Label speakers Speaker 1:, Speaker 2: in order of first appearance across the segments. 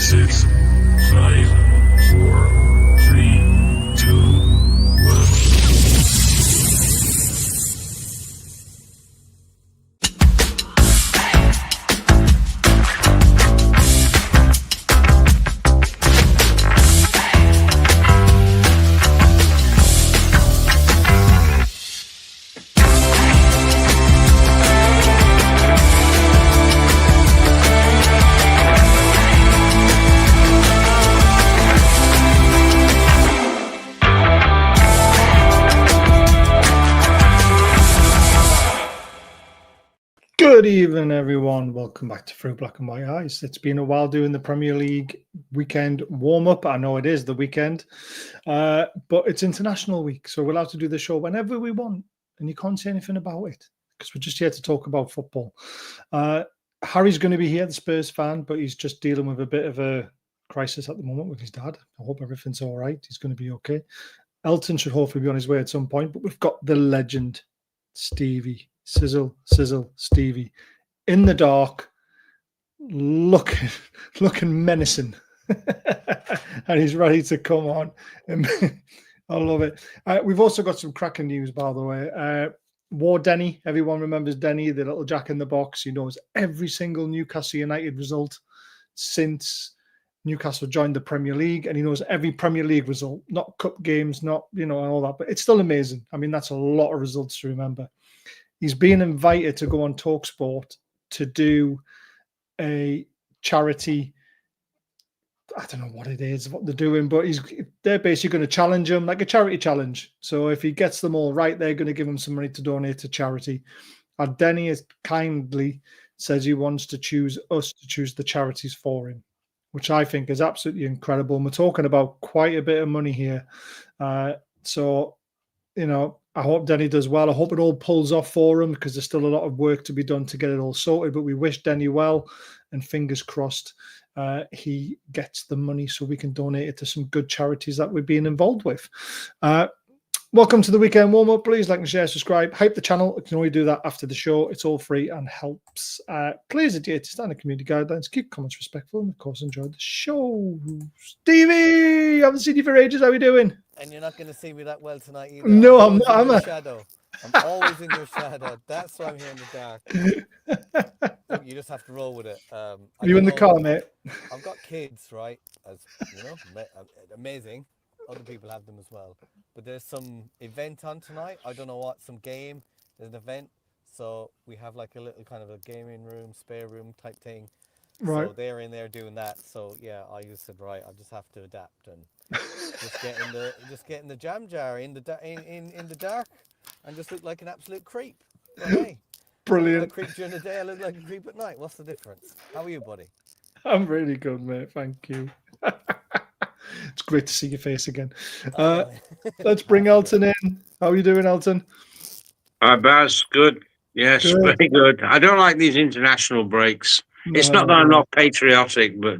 Speaker 1: 6, 5, 4, 3, 2, 1.
Speaker 2: Good evening, everyone. Welcome back to Through Black and White Eyes. It's been a while doing the Premier League weekend warm-up. I know it is the weekend, but it's International Week, so we're allowed to do the show whenever we want, and you can't say anything about it because we're just here to talk about football. Harry's going to be here, the Spurs fan, but he's just dealing with a bit of a crisis at the moment with his dad. I hope everything's all right. He's going to be okay. Elton should hopefully be on his way at some point, but we've got the legend, Stevie. Sizzle, Stevie, in the dark, looking menacing, and he's ready to come on. I love it. We've also got some cracking news, by the way. War Denny, everyone remembers Denny, the little Jack in the Box. He knows every single Newcastle United result since Newcastle joined the Premier League, and he knows every Premier League result, not cup games, not and all that, but it's still amazing. I mean, that's a lot of results to remember. He's being invited to go on TalkSport to do a charity. I don't know what it is, what they're doing, but they're basically going to challenge him, like a charity challenge. So if he gets them all right, they're going to give him some money to donate to charity. And Denny has kindly says he wants to choose us to choose the charities for him, which I think is absolutely incredible. And we're talking about quite a bit of money here. I hope Denny does well. I hope it all pulls off for him because there's still a lot of work to be done to get it all sorted. But we wish Denny well, and fingers crossed he gets the money so we can donate it to some good charities that we're being involved with. Welcome to the weekend warm-up. Please like and share, subscribe, hype the channel. You can only do that after the show. It's all free and helps. Please adhere to standard community guidelines. Keep comments respectful and, of course, enjoy the show. Stevie, I haven't seen you for ages. How are you doing?
Speaker 3: And you're not going to see me that well tonight either.
Speaker 2: No, I'm not.
Speaker 3: I'm a shadow. I'm always in your shadow. That's why I'm here in the dark. You just have to roll with it.
Speaker 2: Are you in the car, mate?
Speaker 3: I've got kids, right? As you know, amazing. Other people have them as well. But there's some event on tonight. I don't know what, some game. There's an event. So we have like a little kind of a gaming room, spare room type thing. Right. So they're in there doing that. So yeah, I just said, right, I just have to adapt and just get in the jam jar in the dark and just look like an absolute creep. But hey,
Speaker 2: brilliant.
Speaker 3: I look like a creep during the day, I look like a creep at night. What's the difference? How are you, buddy?
Speaker 2: I'm really good, mate. Thank you. It's great to see your face again. Let's bring Elton in. How are you doing, Elton?
Speaker 4: Baz, good. Yes, good. Very good. I don't like these international breaks. It's not that I'm not patriotic, but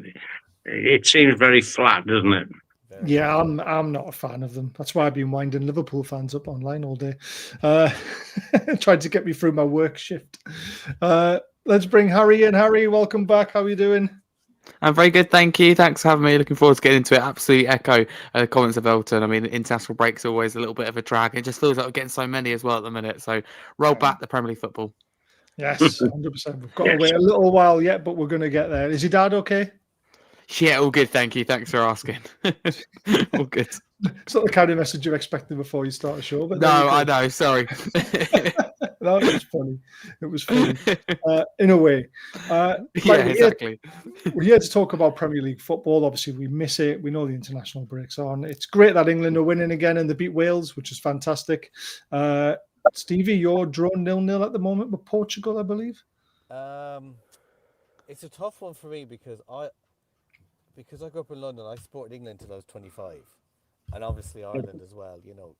Speaker 4: it seems very flat, doesn't it?
Speaker 2: Yeah, I'm not a fan of them. That's why I've been winding Liverpool fans up online all day, trying to get me through my work shift. Let's bring Harry in. Harry, welcome back. How are you doing?
Speaker 5: I'm very good, thank you. Thanks for having me. Looking forward to getting into it. Absolutely echo the comments of Elton. I mean, international breaks are always a little bit of a drag. It just feels like we're getting so many as well at the minute. So roll back the Premier League football.
Speaker 2: Yes, 100%. We've got to wait a little while yet, but we're going to get there. Is your dad okay?
Speaker 5: Yeah, all good, thank you. Thanks for asking. All good.
Speaker 2: It's not the kind of message you're expecting before you start a show. But
Speaker 5: no, I know. Sorry.
Speaker 2: No, it was funny. It was funny in a way.
Speaker 5: Exactly.
Speaker 2: We're here to talk about Premier League football. Obviously, we miss it. We know the international break's on. It's great that England are winning again and they beat Wales, which is fantastic. Stevie, you're drawn 0-0 at the moment with Portugal, I believe.
Speaker 3: It's a tough one for me because I grew up in London. I supported England until I was 25, and obviously Ireland as well. You know,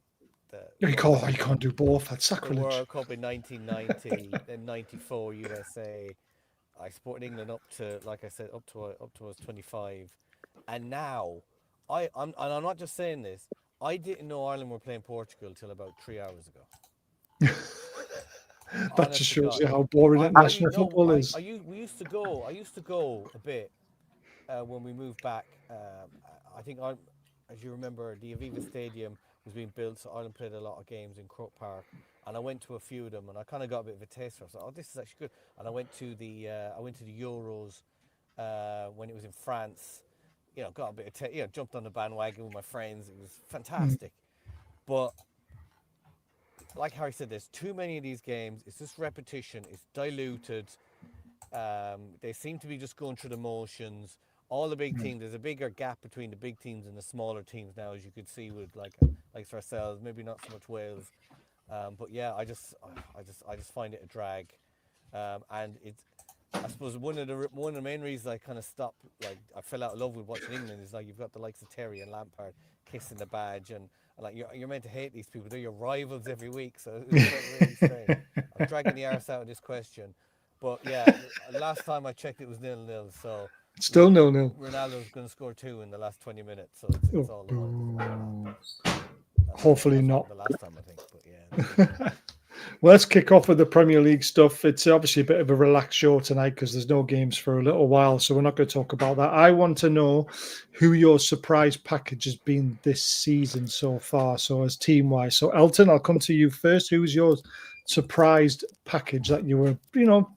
Speaker 3: you
Speaker 2: can't do both. That's sacrilege.
Speaker 3: The World Cup in 1990, then '94 USA. I supported England up to, like I said, up to I was 25, and now I'm not just saying this. I didn't know Ireland were playing Portugal until about 3 hours ago.
Speaker 2: That just shows you how boring international football is.
Speaker 3: We used to go a bit when we moved back, I think as you remember, the Aviva Stadium was being built, so Ireland played a lot of games in Croke Park, and I went to a few of them, and I kind of got a bit of a taste for it. So, oh, this is actually good. And I went to the Euros when it was in France. You know, got a bit of jumped on the bandwagon with my friends. It was fantastic, but like Harry said, there's too many of these games. It's just repetition. It's diluted. They seem to be just going through the motions. All the big teams, there's a bigger gap between the big teams and the smaller teams now, as you could see with like for ourselves, maybe not so much Wales, but yeah, I just find it a drag, and it's, I suppose one of the main reasons I kind of stopped, like I fell out of love with watching England, is like you've got the likes of Terry and Lampard kissing the badge, and like you're meant to hate these people. They're your rivals every week, so it's really strange. I'm dragging the arse out of this question, but yeah, last time I checked it was 0-0, so.
Speaker 2: Still 0-0.
Speaker 3: Ronaldo's going to score 2 in the last 20 minutes, so it's all the one.
Speaker 2: Hopefully not.
Speaker 3: The last time, I think, but yeah.
Speaker 2: Well, let's kick off with the Premier League stuff. It's obviously a bit of a relaxed show tonight because there's no games for a little while, so we're not going to talk about that. I want to know who your surprise package has been this season so far, so as team-wise. So, Elton, I'll come to you first. Who's your surprised package that you were,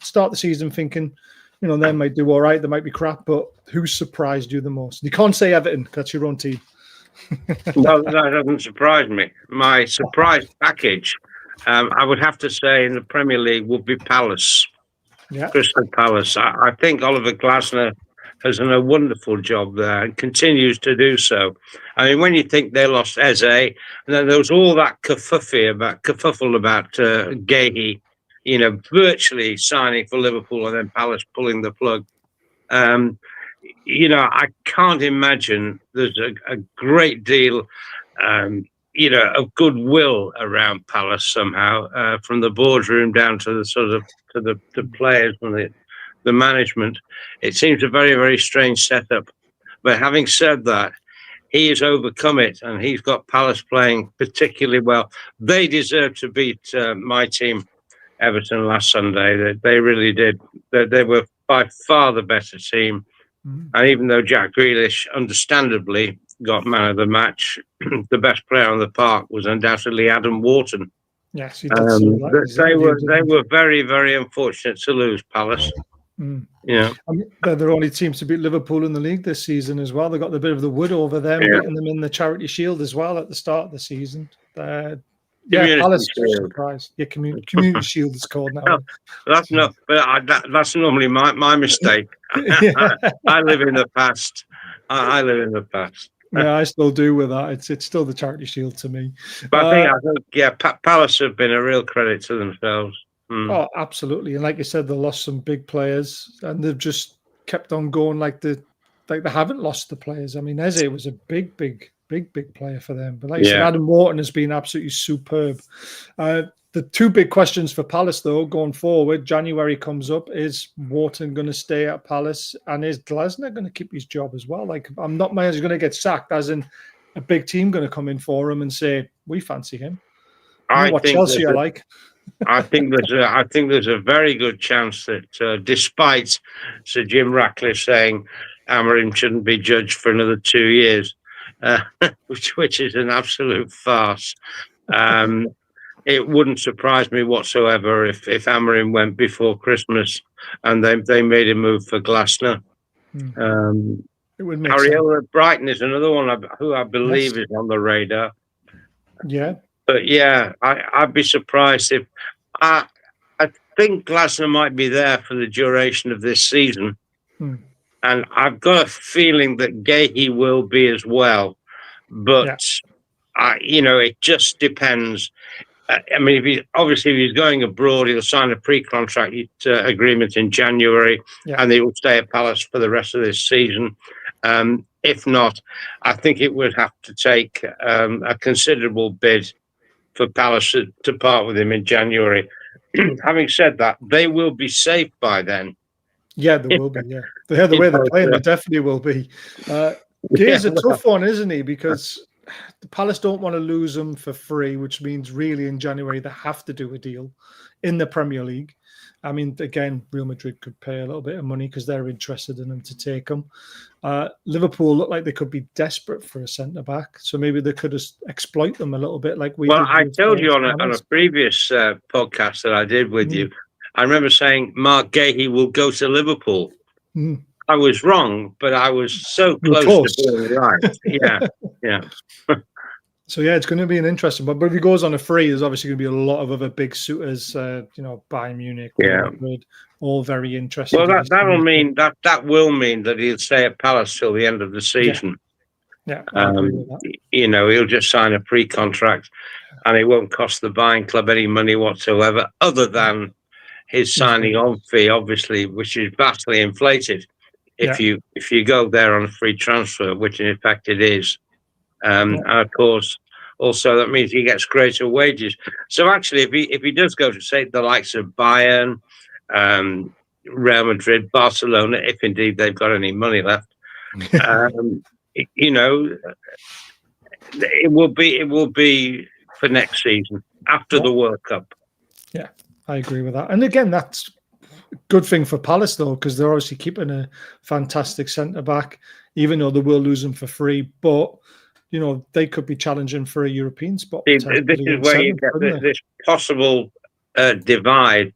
Speaker 2: start the season thinking, they might do all right, they might be crap, but who surprised you the most? You can't say Everton, that's your own team.
Speaker 4: No, that doesn't surprise me. My surprise package, I would have to say in the Premier League, would be Palace.
Speaker 2: Yeah.
Speaker 4: Crystal Palace. I think Oliver Glasner has done a wonderful job there and continues to do so. I mean, when you think they lost Eze, and then there was all that kerfuffle about Gahey, virtually signing for Liverpool and then Palace pulling the plug. I can't imagine there's a great deal, of goodwill around Palace somehow, from the boardroom down to the players and the management. It seems a very, very strange setup. But having said that, he has overcome it, and he's got Palace playing particularly well. They deserve to beat my team, Everton, last Sunday. They really did. They were by far the better team. And even though Jack Grealish understandably got man of the match, the best player on the park was undoubtedly Adam Wharton.
Speaker 2: Yes, he did.
Speaker 4: They were very, very unfortunate to lose, Palace. Yeah,
Speaker 2: I mean, they're the only team to beat Liverpool in the league this season as well. They got a bit of the wood over them, beating them in the Charity Shield as well at the start of the season. Palace surprise. Yeah, Community Shield is called now.
Speaker 4: No, that's not. But that's normally my mistake. I live in the past. I live in the past.
Speaker 2: Yeah, I still do with that. It's still the Charity Shield to me.
Speaker 4: But I think Palace have been a real credit to themselves.
Speaker 2: Oh, absolutely. And like you said, they lost some big players, and they've just kept on going like they haven't lost the players. I mean, Eze was a big player for them. But like you said, Adam Wharton has been absolutely superb. The two big questions for Palace, though, going forward, January comes up. Is Wharton going to stay at Palace? And is Glasner going to keep his job as well? Like, I'm not going to get sacked, as in a big team going to come in for him and say, we fancy him. What Chelsea are like.
Speaker 4: I think there's a very good chance that despite Sir Jim Ratcliffe saying Amorim shouldn't be judged for another 2 years, which is an absolute farce. It wouldn't surprise me whatsoever if Amorim went before Christmas and they made a move for Glasner.
Speaker 2: It would make
Speaker 4: Ariel at Brighton is another one who I believe is on the radar.
Speaker 2: Yeah.
Speaker 4: But I'd be surprised if I think Glasner might be there for the duration of this season. And I've got a feeling that Gahey will be as well. But, it just depends. I mean, if he's going abroad, he'll sign a pre-contract agreement in January, and he will stay at Palace for the rest of this season. If not, I think it would have to take a considerable bid for Palace to part with him in January. Having said that, they will be safe by then.
Speaker 2: Yeah, they will be. Yeah, the way they're playing, they definitely will be. He's a tough one, isn't he? Because the Palace don't want to lose him for free, which means really in January they have to do a deal in the Premier League. I mean, again, Real Madrid could pay a little bit of money because they're interested in him to take him. Liverpool look like they could be desperate for a centre back, so maybe they could exploit them a little bit, like we did.
Speaker 4: Well, I
Speaker 2: with,
Speaker 4: told you on a
Speaker 2: Spanners.
Speaker 4: previous podcast that I did with you. I remember saying Mark Gahey will go to Liverpool.
Speaker 2: Mm.
Speaker 4: I was wrong, but I was so close to being right. Yeah.
Speaker 2: So yeah, it's going to be an interesting. But if he goes on a free, there's obviously going to be a lot of other big suitors. Bayern Munich, Real Madrid, all very interested.
Speaker 4: Well, that will mean that he'll stay at Palace till the end of the season.
Speaker 2: Yeah, I agree with that.
Speaker 4: He'll just sign a pre-contract, and it won't cost the buying club any money whatsoever, other than his signing on fee, obviously, which is vastly inflated if you go there on a free transfer, which in fact it is. And of course, also that means he gets greater wages. So actually, if he does go to, say, the likes of Bayern, Real Madrid, Barcelona, if indeed they've got any money left, it will be for next season after the World Cup.
Speaker 2: Yeah, I agree with that. And again, that's a good thing for Palace though, because they're obviously keeping a fantastic centre back, even though they will lose him for free. But they could be challenging for a European spot.
Speaker 4: This is where you get this possible divide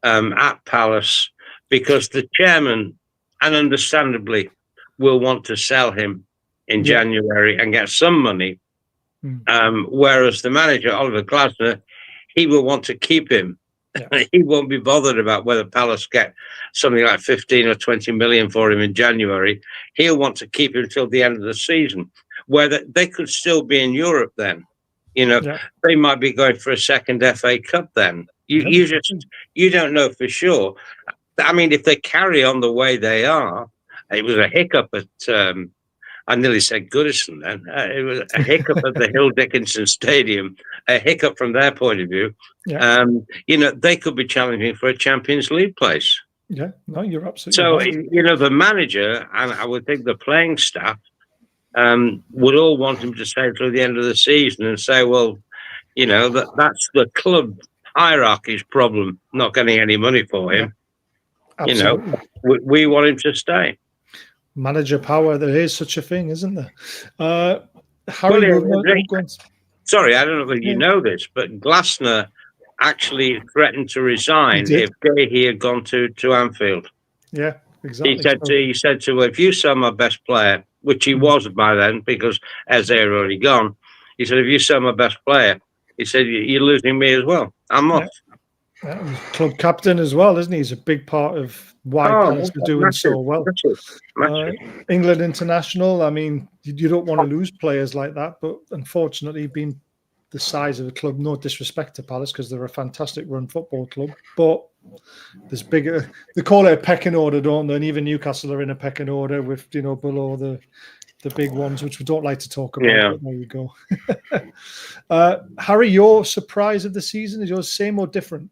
Speaker 4: at Palace, because the chairman, and understandably, will want to sell him in January and get some money, whereas the manager, Oliver Glasner, he will want to keep him. Yeah. He won't be bothered about whether Palace get something like 15 or 20 million for him in January. He'll want to keep him till the end of the season, where they could still be in Europe then. They might be going for a second FA Cup then. You don't know for sure. I mean, if they carry on the way they are, it was a hiccup at, I nearly said Goodison then. It was a hiccup at the Hill Dickinson Stadium, a hiccup from their point of view. Yeah. They could be challenging for a Champions League place.
Speaker 2: Yeah, no, you're absolutely
Speaker 4: so,
Speaker 2: right.
Speaker 4: The manager, and I would think the playing staff, would all want him to stay through the end of the season and say, well, that's the club hierarchy's problem, not getting any money for him.
Speaker 2: Absolutely.
Speaker 4: We want him to stay.
Speaker 2: Manager power, there is such a thing, isn't there?
Speaker 4: Sorry, I don't know if you know this, but Glasner actually threatened to resign if Gahey had gone to Anfield.
Speaker 2: Yeah, exactly.
Speaker 4: He said to if you sell my best player, which he was by then because Eze had already gone, he said, if you sell my best player, he said, you're losing me as well. I'm off.
Speaker 2: Yeah, club captain as well, isn't he? He's a big part of why Palace are doing so well. England international, I mean, you don't want to lose players like that, but unfortunately, being the size of the club, no disrespect to Palace because they're a fantastic run football club, but there's bigger, they call it a pecking order, don't they? And even Newcastle are in a pecking order with, below the big ones, which we don't like to talk about.
Speaker 4: Yeah.
Speaker 2: But there you go. Harry, your surprise of the season, is yours same or different?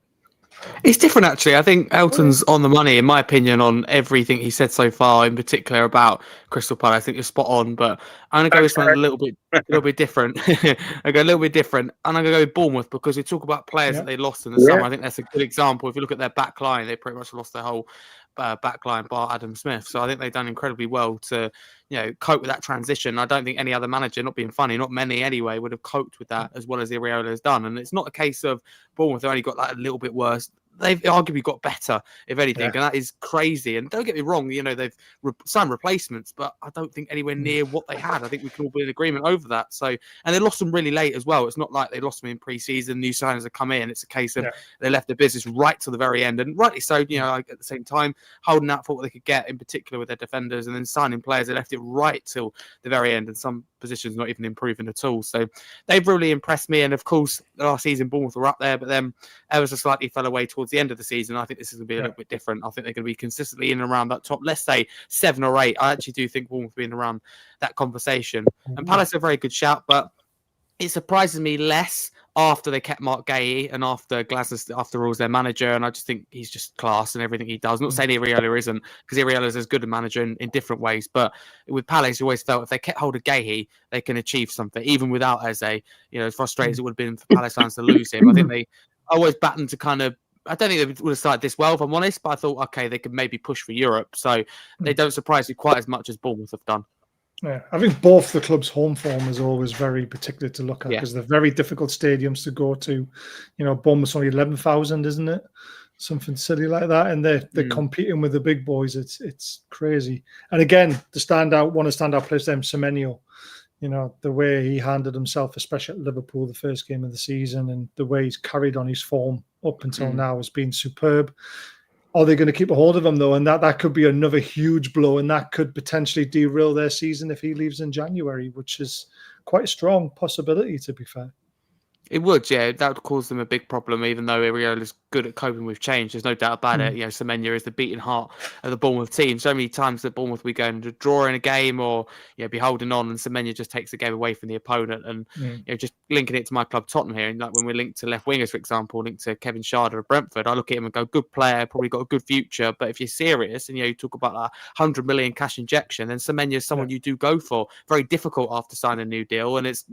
Speaker 5: It's different, actually. I think Elton's on the money, in my opinion, on everything he said so far, in particular about Crystal Palace. I think you're spot on, but I'm going to go with something a little bit different. I go a little bit different, and I'm going to go with Bournemouth because we talk about players that they lost in the summer. I think that's a good example. If you look at their back line, they pretty much lost their whole back line bar Adam Smith. So I think they've done incredibly well to cope with that transition. I don't think any other manager, not being funny, not many anyway, would have coped with that as well as Iraola has done. And it's not a case of Bournemouth have only got a little bit worse. They've arguably got better, if anything, and that is crazy. And don't get me wrong, they've signed replacements, but I don't think anywhere near what they had. I think we can all be in agreement over that. So, and they lost them really late as well. It's not like they lost them in pre-season. New signings have come in. It's a case of they left the business right to the very end, and rightly so. At the same time, holding out for what they could get, in particular with their defenders, and then signing players. They left it right till the very end, and some positions not even improving at all. So they've really impressed me. And of course, last season Bournemouth were up there, but then ever so slightly fell away towards the end of the season. I think this is going to be a little bit different. I think they're going to be consistently in and around that top, let's say 7 or 8. I actually do think Bournemouth will be in around that conversation. And Palace are a very good shout, but it surprises me less after they kept Mark Gahey and after Glasner, after all, is their manager. And I just think he's just class in everything he does. Not saying Iraola isn't, because Iraola is as good a manager in different ways. But with Palace, you always felt if they kept hold of Gahey, they can achieve something, even without Eze. As frustrating as it would have been for Palace fans to lose him. I think they always batten to kind of I don't think they would have started this well, if I'm honest. But I thought, okay, they could maybe push for Europe, so they don't surprise me quite as much as Bournemouth have done.
Speaker 2: Yeah, I think both the clubs' home form is always very particular to look at
Speaker 5: Yeah.
Speaker 2: because they're very difficult stadiums to go to. You know, Bournemouth's only 11,000, isn't it? Something silly like that, and they're competing with the big boys. It's crazy. And again, one of the standout players, Semenyo. You know, the way he handled himself, especially at Liverpool, the first game of the season, and the way he's carried on his form up until now has been superb. Are they going to keep a hold of him, though? And that could be another huge blow, and that could potentially derail their season if he leaves in January, which is quite a strong possibility, to be fair.
Speaker 5: It would, yeah. That would cause them a big problem, even though Iriola's good at coping with change. There's no doubt about it. You know, Semenyo is the beating heart of the Bournemouth team. So many times at Bournemouth we go and draw in a game or be holding on, and Semenyo just takes the game away from the opponent. And just linking it to my club Tottenham here, and like when we're linked to left wingers, for example, linked to Kevin Schade of Brentford, I look at him and go, good player, probably got a good future. But if you're serious and you talk about that 100 million cash injection, then Semenyo is someone you do go for. Very difficult after signing a new deal, and it's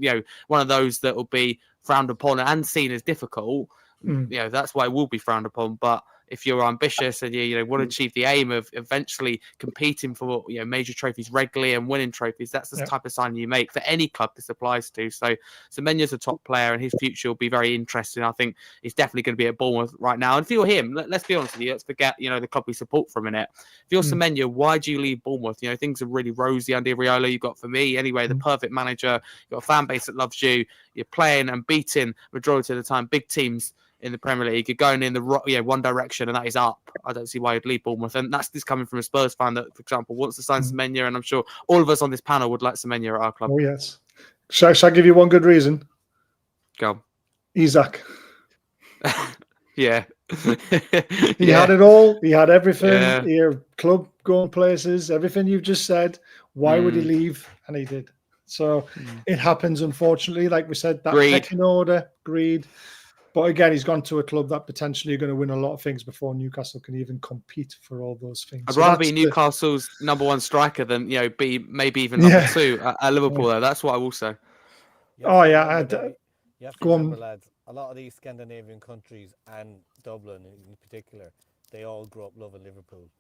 Speaker 5: one of those that will be frowned upon and seen as difficult. That's why it will be frowned upon. But if you're ambitious and you want to achieve the aim of eventually competing for major trophies regularly and winning trophies, that's the type of signing you make for any club this applies to. So Semenyo's a top player and his future will be very interesting. I think he's definitely going to be at Bournemouth right now. And if you're him, let's be honest with you, let's forget the club we support for a minute. If you're Semenyo, why do you leave Bournemouth? Things are really rosy under Iraola. You've got, for me anyway, the perfect manager. You've got a fan base that loves you. You're playing and beating majority of the time big teams in the Premier League. You're going in the one direction, and that is up. I don't see why you'd leave Bournemouth. And that's just coming from a Spurs fan that, for example, wants to sign Semenyo, and I'm sure all of us on this panel would like Semenyo at our club.
Speaker 2: Oh, yes. Shall I give you one good reason?
Speaker 5: Go on.
Speaker 2: Isak.
Speaker 5: Yeah.
Speaker 2: He had it all. He had everything. Yeah. He had club going places, everything you've just said. Why would he leave? And he did. So it happens, unfortunately. Like we said, that pecking order, greed. But again, he's gone to a club that potentially are going to win a lot of things before Newcastle can even compete for all those things.
Speaker 5: I'd rather be Newcastle's number one striker than be maybe even number two at Liverpool. Though that's what I will say.
Speaker 3: You have to remember, lads. A lot of these Scandinavian countries and Dublin in particular, they all grew up loving Liverpool.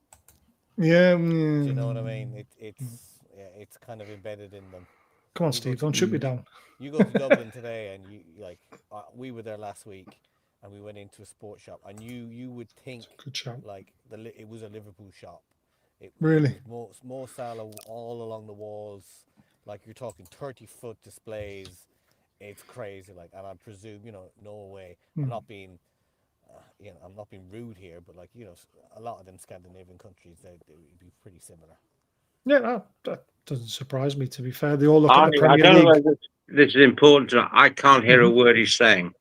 Speaker 2: Yeah.
Speaker 3: Do you know what I mean? It's kind of embedded in them.
Speaker 2: Come on, Steve, don't shoot me down.
Speaker 3: You go to Dublin today, and we were there last week, and we went into a sports shop, and you would think like it was a Liverpool shop.
Speaker 2: Really?
Speaker 3: More Salah all along the walls, like you're talking 30-foot displays. It's crazy, and I presume no way. I'm not being rude here, but a lot of them Scandinavian countries they would be pretty similar.
Speaker 2: Yeah, that doesn't surprise me. To be fair, they all look at the Premier League.
Speaker 4: Know this is important. I can't hear a word he's saying.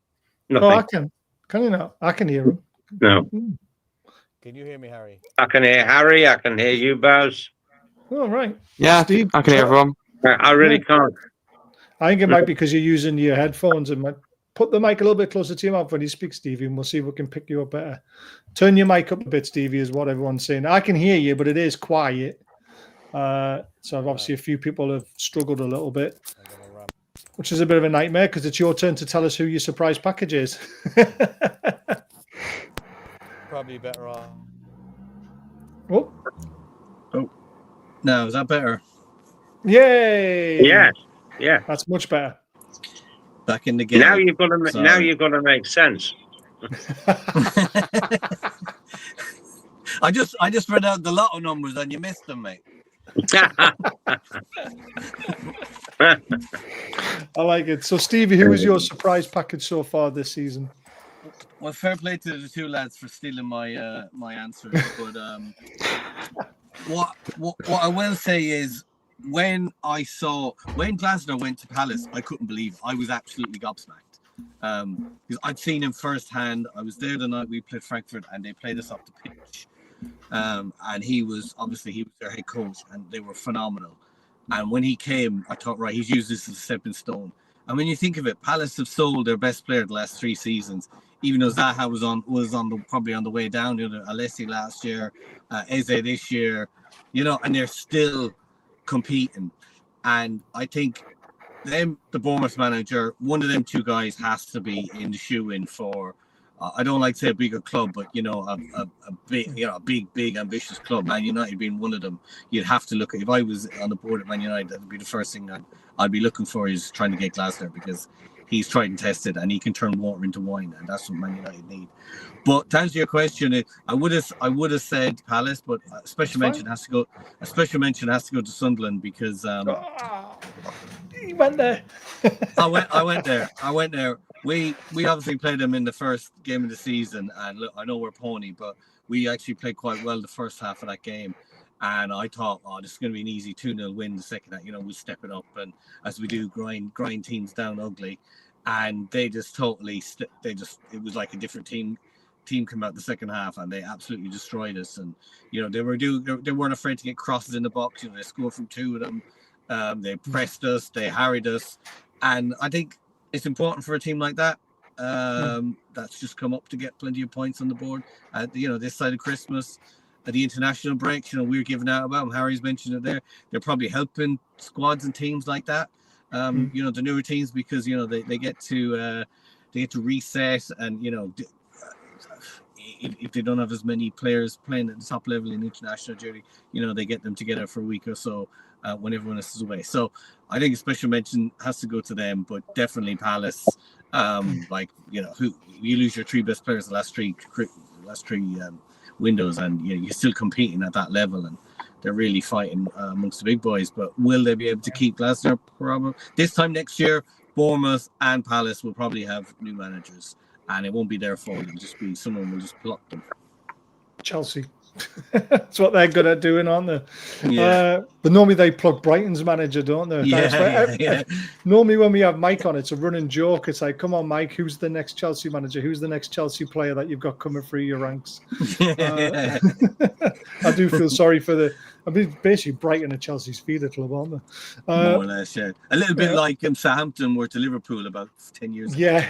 Speaker 4: Nothing.
Speaker 2: Oh, I can. Can you not? I can hear him.
Speaker 4: No.
Speaker 3: Can you hear me, Harry?
Speaker 4: I can hear Harry. I can hear you, Baz.
Speaker 2: Oh, right.
Speaker 5: Yeah,
Speaker 2: Steve,
Speaker 5: I can hear everyone.
Speaker 4: I really can't.
Speaker 2: I think it might be because you're using your headphones and put the mic a little bit closer to your mouth when you speak, Stevie, and we'll see if we can pick you up better. Turn your mic up a bit, Stevie, is what everyone's saying. I can hear you, but it is quiet. So obviously a few people have struggled a little bit, which is a bit of a nightmare because it's your turn to tell us who your surprise package is.
Speaker 3: Probably better off.
Speaker 2: Oh,
Speaker 6: no, is that better?
Speaker 2: Yay!
Speaker 4: Yes, yeah,
Speaker 2: that's much better.
Speaker 6: Back in the game.
Speaker 4: Now you've got to make sense.
Speaker 6: I just read out the lotto numbers and you missed them, mate.
Speaker 2: I like it. So, Stevie, who is your surprise package so far this season?
Speaker 6: Well, fair play to the two lads for stealing my my answers. But what I will say is when Glasner went to Palace, I couldn't believe it. I was absolutely gobsmacked because I'd seen him firsthand. I was there the night we played Frankfurt, and they played us off the pitch. And he was their head coach, and they were phenomenal. And when he came, I thought, right, he's used this as a stepping stone. And when you think of it, Palace have sold their best player the last 3 seasons. Even though Zaha was probably on the way down. Alessi last year, Eze this year, and they're still competing. And I think the Bournemouth manager, one of them two guys has to be in the shoe-in for I don't like to say a bigger club, but a big ambitious club. Man United being one of them, you'd have to look at. If I was on the board at Man United, that'd be the first thing I'd be looking for is trying to get Glasner, because he's tried and tested and he can turn water into wine, and that's what Man United need. But to answer your question, I would have said Palace, but a special mention has to go to Sunderland, because
Speaker 2: he went there.
Speaker 6: I went there. We obviously played them in the first game of the season, and look, I know we're pony, but we actually played quite well the first half of that game. And I thought, this is going to be an easy 2-0 win the second half. We'll step it up, and as we do, grind teams down ugly. And they just totally, it was like a different team came out the second half, and they absolutely destroyed us. And they weren't afraid to get crosses in the box. They scored from 2 of them. They pressed us, they harried us, and I think it's important for a team like that that's just come up to get plenty of points on the board at this side of Christmas. At the international breaks, we're giving out about them. Harry's mentioned it there. They're probably helping squads and teams like that. The newer teams, because they get to reset, and if they don't have as many players playing at the top level in international duty, they get them together for a week or so when everyone else is away. So I think a special mention has to go to them, but definitely Palace. Who you lose your 3 best players the last three windows, and you're still competing at that level, and they're really fighting amongst the big boys. But will they be able to keep Glasner? Probably. This time next year, Bournemouth and Palace will probably have new managers, and it won't be their fault. It'll just be someone will just pluck them.
Speaker 2: Chelsea. That's what they're good at doing, aren't they?
Speaker 6: Yeah.
Speaker 2: But normally they plug Brighton's manager, don't they?
Speaker 6: Yeah.
Speaker 2: Normally when we have Mike on, it's a running joke. It's like, come on, Mike, who's the next Chelsea manager? Who's the next Chelsea player that you've got coming through your ranks? I do feel sorry for basically Brighton and Chelsea's feeder club, aren't they?
Speaker 6: More or less, yeah. A little bit like Southampton were to Liverpool about 10 years ago.
Speaker 2: Yeah.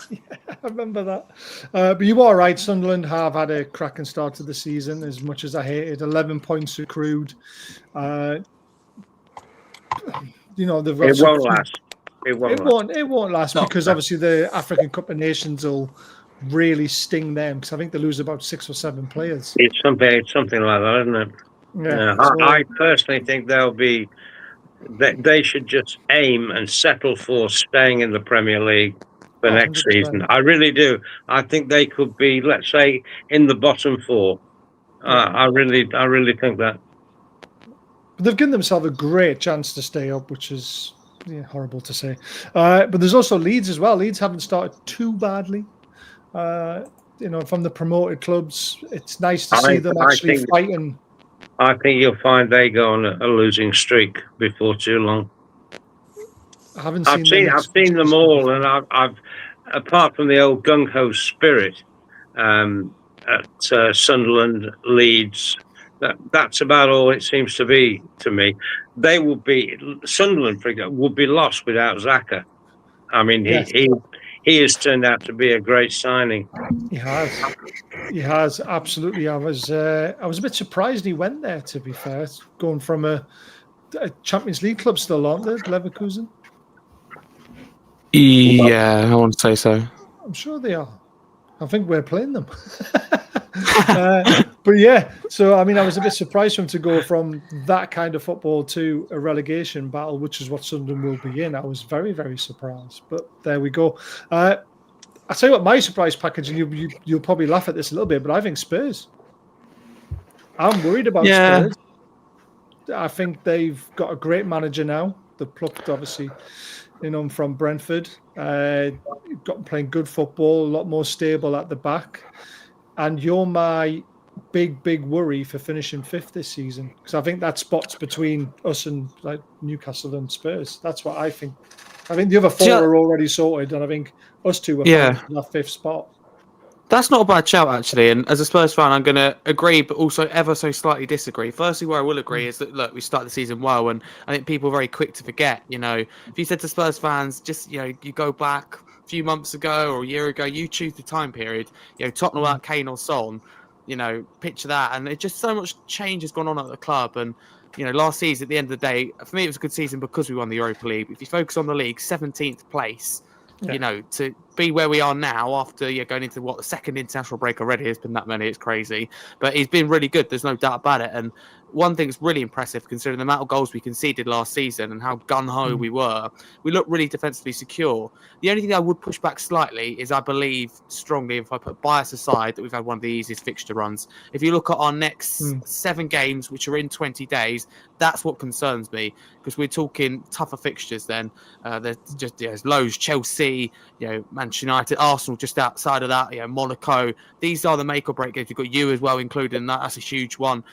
Speaker 2: Yeah, I remember that. But you are right. Sunderland have had a cracking start to the season, as much as I hate it. 11 points accrued.
Speaker 4: It won't last. It
Speaker 2: won't last, because obviously the African Cup of Nations will really sting them, because I think they lose about 6 or 7 players.
Speaker 4: It's something like that, isn't it?
Speaker 2: Yeah.
Speaker 4: I personally think they should just aim and settle for staying in the Premier League for next
Speaker 2: 100%.
Speaker 4: season. I really do. I think they could be, let's say, in the bottom 4. I really think that.
Speaker 2: But they've given themselves a great chance to stay up, which is horrible to say. But there's also Leeds as well. Leeds haven't started too badly. From the promoted clubs, it's nice to see them actually fighting.
Speaker 4: I think you'll find they go on a losing streak before too long. I've seen them all, and I've apart from the old gung ho spirit at Sunderland, Leeds, that's about all it seems to be to me. Sunderland, for example, would be lost without Xhaka. I mean, he has turned out to be a great signing.
Speaker 2: He has absolutely. I was a bit surprised he went there, to be fair, going from a Champions League club still, aren't they, Leverkusen?
Speaker 5: Yeah, I want to say so.
Speaker 2: I'm sure they are. I think we're playing them. But yeah, so I mean, I was a bit surprised for him to go from that kind of football to a relegation battle, which is what Sunderland will be in. I was very, very surprised. But there we go. I'll tell you what, my surprise package, and you'll probably laugh at this a little bit, but I think Spurs. I'm worried about Spurs. I think they've got a great manager now. They've plucked, obviously, from Brentford. Got playing good football, a lot more stable at the back. And you're my big worry for finishing 5th this season, because I think that spot's between us and like Newcastle and Spurs. That's what I think. I think the other 4 are already sorted, and I think us 2 are in that 5th spot.
Speaker 5: That's not a bad shout, actually. And as a Spurs fan, I'm going to agree, but also ever so slightly disagree. Firstly, where I will agree is that, look, we started the season well, and I think people are very quick to forget. If you said to Spurs fans, just, you go back a few months ago or a year ago, you choose the time period, Tottenham without Kane or Son, picture that. And it just so much change has gone on at the club. And, last season, at the end of the day, for me, it was a good season because we won the Europa League. If you focus on the league, 17th place, be where we are now after going into the second international break already. It's been that many, it's crazy. But he's been really good. There's no doubt about it. And one thing that's really impressive, considering the amount of goals we conceded last season and how gun-ho we were, we look really defensively secure. The only thing I would push back slightly is I believe strongly, if I put bias aside, that we've had one of the easiest fixture runs. If you look at our next 7 games, which are in 20 days, that's what concerns me, because we're talking tougher fixtures then. There's just loads, Chelsea, Manchester United, Arsenal just outside of that, Monaco. These are the make or break games. You've got you as well included in that. That's a huge one.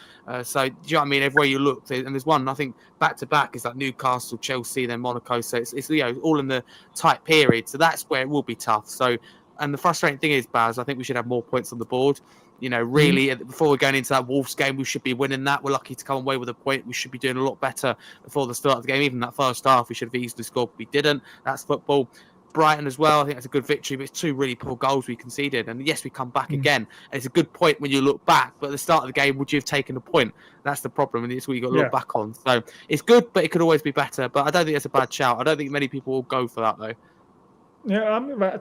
Speaker 5: So, do you know what I mean? Everywhere you look, and there's one, I think, back-to-back is like Newcastle, Chelsea, then Monaco. So it's all in the tight period. So that's where it will be tough. So, and the frustrating thing is, Baz, I think we should have more points on the board. Really, before we're going into that Wolves game, we should be winning that. We're lucky to come away with a point. We should be doing a lot better before the start of the game. Even that first half, we should have easily scored, but we didn't. That's football. Brighton as well, I think that's a good victory, but it's 2 really poor goals we conceded. And yes, we come back again. And it's a good point when you look back, but at the start of the game, would you have taken a point? That's the problem, and it's what you got to look back on. So it's good, but it could always be better. But I don't think it's a bad shout. I don't think many people will go for that, though.
Speaker 2: Yeah,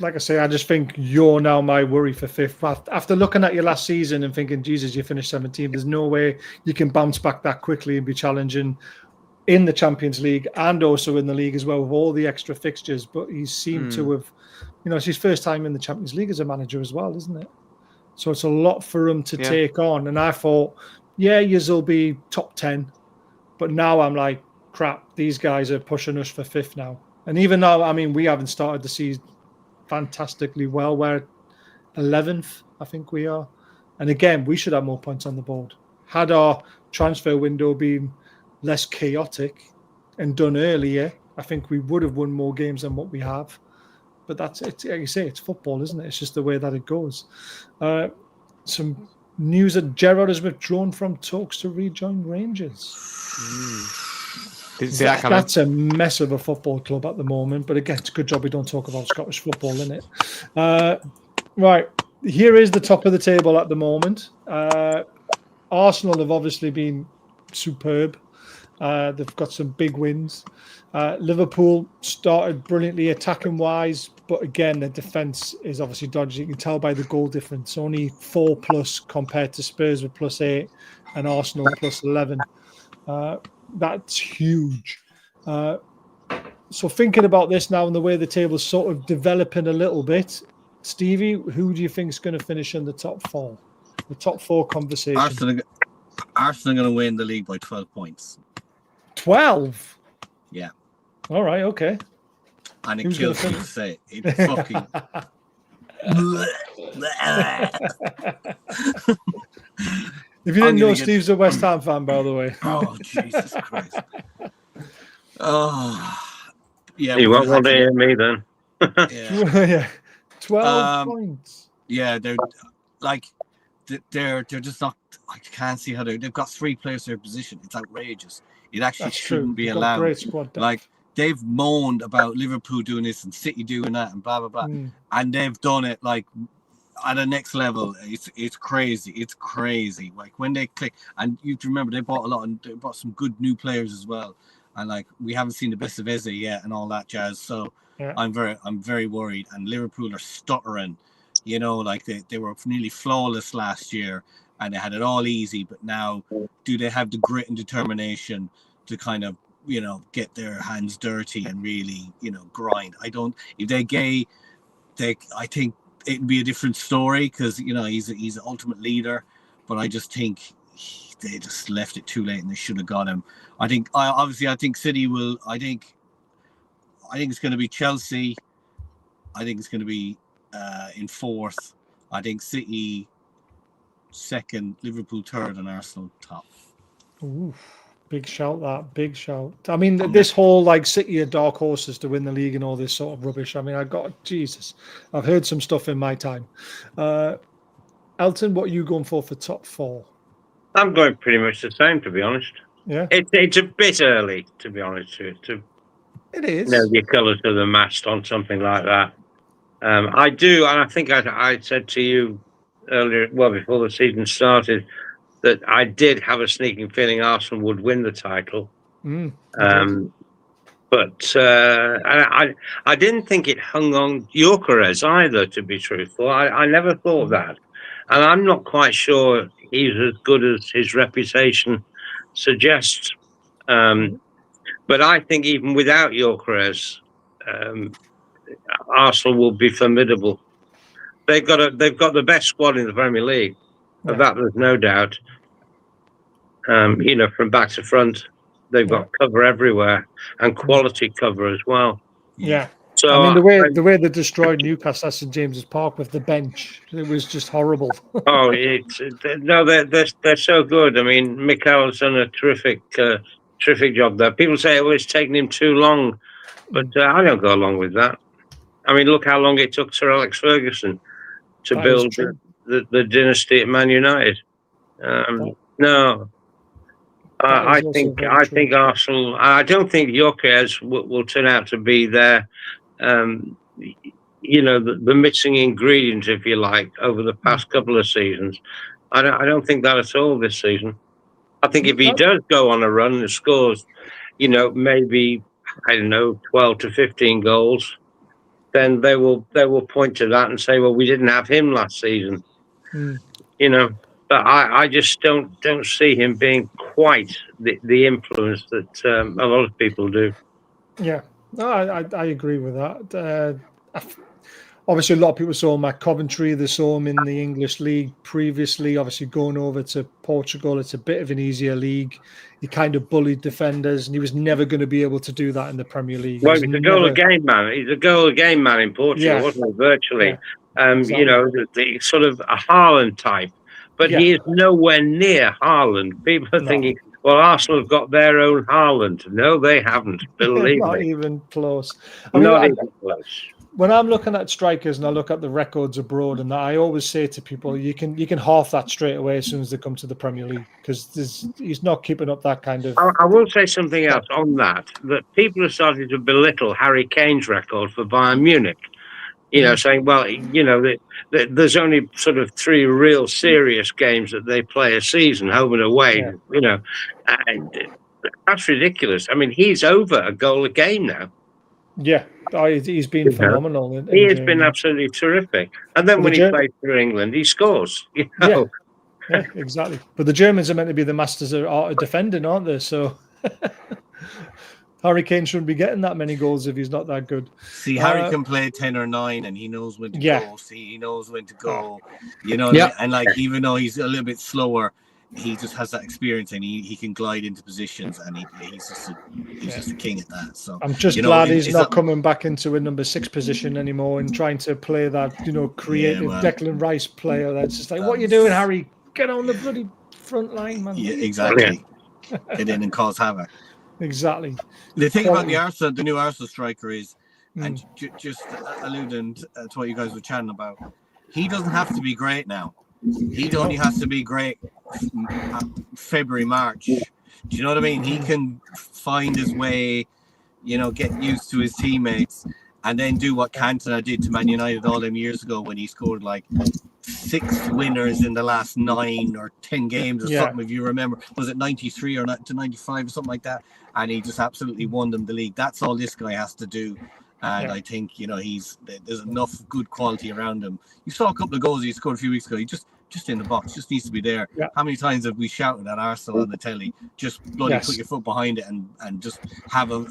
Speaker 2: like I say, I just think you're now my worry for 5th. After looking at your last season and thinking, Jesus, you finished 17th, there's no way you can bounce back that quickly and be challenging in the Champions League and also in the league as well with all the extra fixtures. But he seemed to have, it's his first time in the Champions League as a manager as well, isn't it? So it's a lot for him to take on. And I thought, you'll be top 10. But now I'm like, crap, these guys are pushing us for 5th now. And even though, I mean, we haven't started the season fantastically well, we're 11th, I think we are. And again, we should have more points on the board. Had our transfer window been less chaotic and done earlier, I think we would have won more games than what we have. But that's it. Like you say, it's football, isn't it? It's just the way that it goes. Some news that Gerrard has withdrawn from talks to rejoin Rangers.
Speaker 5: Didn't see that coming.
Speaker 2: That's a mess of a football club at the moment. But again, it's a good job we don't talk about Scottish football, isn't it? Right. Here is the top of the table at the moment. Arsenal have obviously been superb. They've got some big wins. Liverpool started brilliantly attacking wise, but again, their defence is obviously dodgy. You can tell by the goal difference. Only 4+ compared to Spurs with +8 and Arsenal +11. That's huge. So thinking about this now and the way the table's sort of developing a little bit, Stevie, who do you think is going to finish in the top 4? The top 4 conversation.
Speaker 6: Arsenal are going to win the league by 12 points.
Speaker 2: 12?
Speaker 6: Yeah.
Speaker 2: All right, okay.
Speaker 6: And it
Speaker 2: Who's
Speaker 6: kills me to say it. It fucking...
Speaker 2: If you didn't know, Steve's a West Ham fan, by the way.
Speaker 6: Oh, Jesus Christ. Oh, yeah.
Speaker 4: You won't want to hear me then.
Speaker 2: Yeah. 12 points.
Speaker 6: Yeah, they're just not. I can't see how they've got 3 players in their position. It's outrageous. It actually shouldn't be allowed.
Speaker 2: Great squad.
Speaker 6: Like, they've moaned about Liverpool doing this and City doing that and blah blah blah, and they've done it like at a next level. It's crazy. It's crazy. Like when they click, and you have to remember they bought they bought some good new players as well. And like we haven't seen the best of Eze yet and all that jazz. So I'm very worried. And Liverpool are stuttering. Like they were nearly flawless last year and they had it all easy. But now, do they have the grit and determination to kind of get their hands dirty and really grind? I don't. If they're gay, I think it'd be a different story because he's an ultimate leader. But I just think they just left it too late and they should have got him. I think City will. I think it's going to be Chelsea. I think it's going to be in 4th. I think City 2nd, Liverpool 3rd, and Arsenal top.
Speaker 2: Ooh, big shout! That big shout. I mean, this whole like City are dark horses to win the league and all this sort of rubbish. I mean, I've heard some stuff in my time. Elton, what are you going for top 4?
Speaker 4: I'm going pretty much the same, to be honest.
Speaker 2: Yeah,
Speaker 4: it's a bit early, to be honest.
Speaker 2: It is.
Speaker 4: Your colours to the mast on something like that. I do, and I think I said to you earlier, well, before the season started, that I did have a sneaking feeling Arsenal would win the title. But I didn't think it hung on Gyökeres either, to be truthful. I never thought that. And I'm not quite sure he's as good as his reputation suggests. But I think even without Gyökeres, Arsenal will be formidable. They've got the best squad in the Premier League. Of that, there's no doubt. From back to front, they've got cover everywhere and quality cover as well.
Speaker 2: Yeah.
Speaker 4: So
Speaker 2: I mean, the way they destroyed Newcastle at St James's Park with the bench, it was just horrible.
Speaker 4: They're so good. I mean, Mikel's done a terrific job there. People say, "Oh, it's taken him too long," but I don't go along with that. I mean, look how long it took Sir Alex Ferguson to build the dynasty at Man United. No. I think Arsenal. I don't think Gyökeres will turn out to be their, the missing ingredient, if you like, over the past couple of seasons. I don't think that at all this season. I think if he does go on a run and scores, maybe 12 to 15 goals, then they will point to that and say, well, we didn't have him last season. But I just don't see him being quite the influence that a lot of people do.
Speaker 2: Yeah, no, I agree with that. Obviously, a lot of people saw him at Coventry. They saw him in the English league previously. Obviously, going over to Portugal, it's a bit of an easier league. He kind of bullied defenders, and he was never going to be able to do that in the Premier League.
Speaker 4: Well, he's a goal-a-game man. He's a goal-a-game man in Portugal, wasn't he? Virtually. Yeah, exactly. The sort of a Haaland type. But he is nowhere near Haaland. People are thinking, well, Arsenal have got their own Haaland. No, they haven't. Believe me.
Speaker 2: Not even close.
Speaker 4: Not even close.
Speaker 2: When I'm looking at strikers and I look at the records abroad, and that, I always say to people, you can half that straight away as soon as they come to the Premier League, because he's not keeping up that kind of.
Speaker 4: I will say something else on that people are starting to belittle Harry Kane's record for Bayern Munich. Saying, well, there's only sort of 3 real serious games that they play a season, home and away. And that's ridiculous. I mean, he's over a goal a game now.
Speaker 2: Yeah, he's been phenomenal.
Speaker 4: He has been absolutely terrific. And then when he plays for England, he scores.
Speaker 2: Yeah, exactly. But the Germans are meant to be the masters of defending, aren't they? So Harry Kane shouldn't be getting that many goals if he's not that good.
Speaker 6: See, Harry can play 10 or 9, and he knows when to go. See, he knows when to go. And like, even though he's a little bit slower, he just has that experience, and he can glide into positions, and he's just a king at that. So
Speaker 2: I'm just glad he's not coming back into a number 6 position anymore and trying to play that creative Declan Rice player. That's just like, what are you doing, Harry? Get on the bloody front line, man.
Speaker 6: Yeah, exactly. Get in and cause havoc.
Speaker 2: Exactly.
Speaker 6: The thing about the new Arsenal striker is, and just alluding to what you guys were chatting about, he doesn't have to be great now. He only has to be great February, March. Do you know what I mean? He can find his way, get used to his teammates, and then do what Cantona did to Man United all them years ago when he scored like 6 winners in the last 9 or 10 games or something, if you remember. Was it 93 or to 95 or something like that? And he just absolutely won them the league. That's all this guy has to do. And I think, there's enough good quality around him. You saw a couple of goals he scored a few weeks ago. He just in the box, just needs to be there. Yeah. How many times have we shouted at Arsenal on the telly? Just bloody put your foot behind it and just have a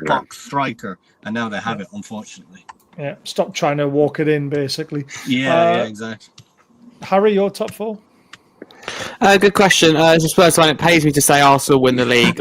Speaker 6: box striker. And now they have it, unfortunately.
Speaker 2: Yeah, stop trying to walk it in, basically.
Speaker 6: Yeah, exactly.
Speaker 2: Harry, your top 4?
Speaker 5: Good question. It's the first time it pays me to say Arsenal win the league.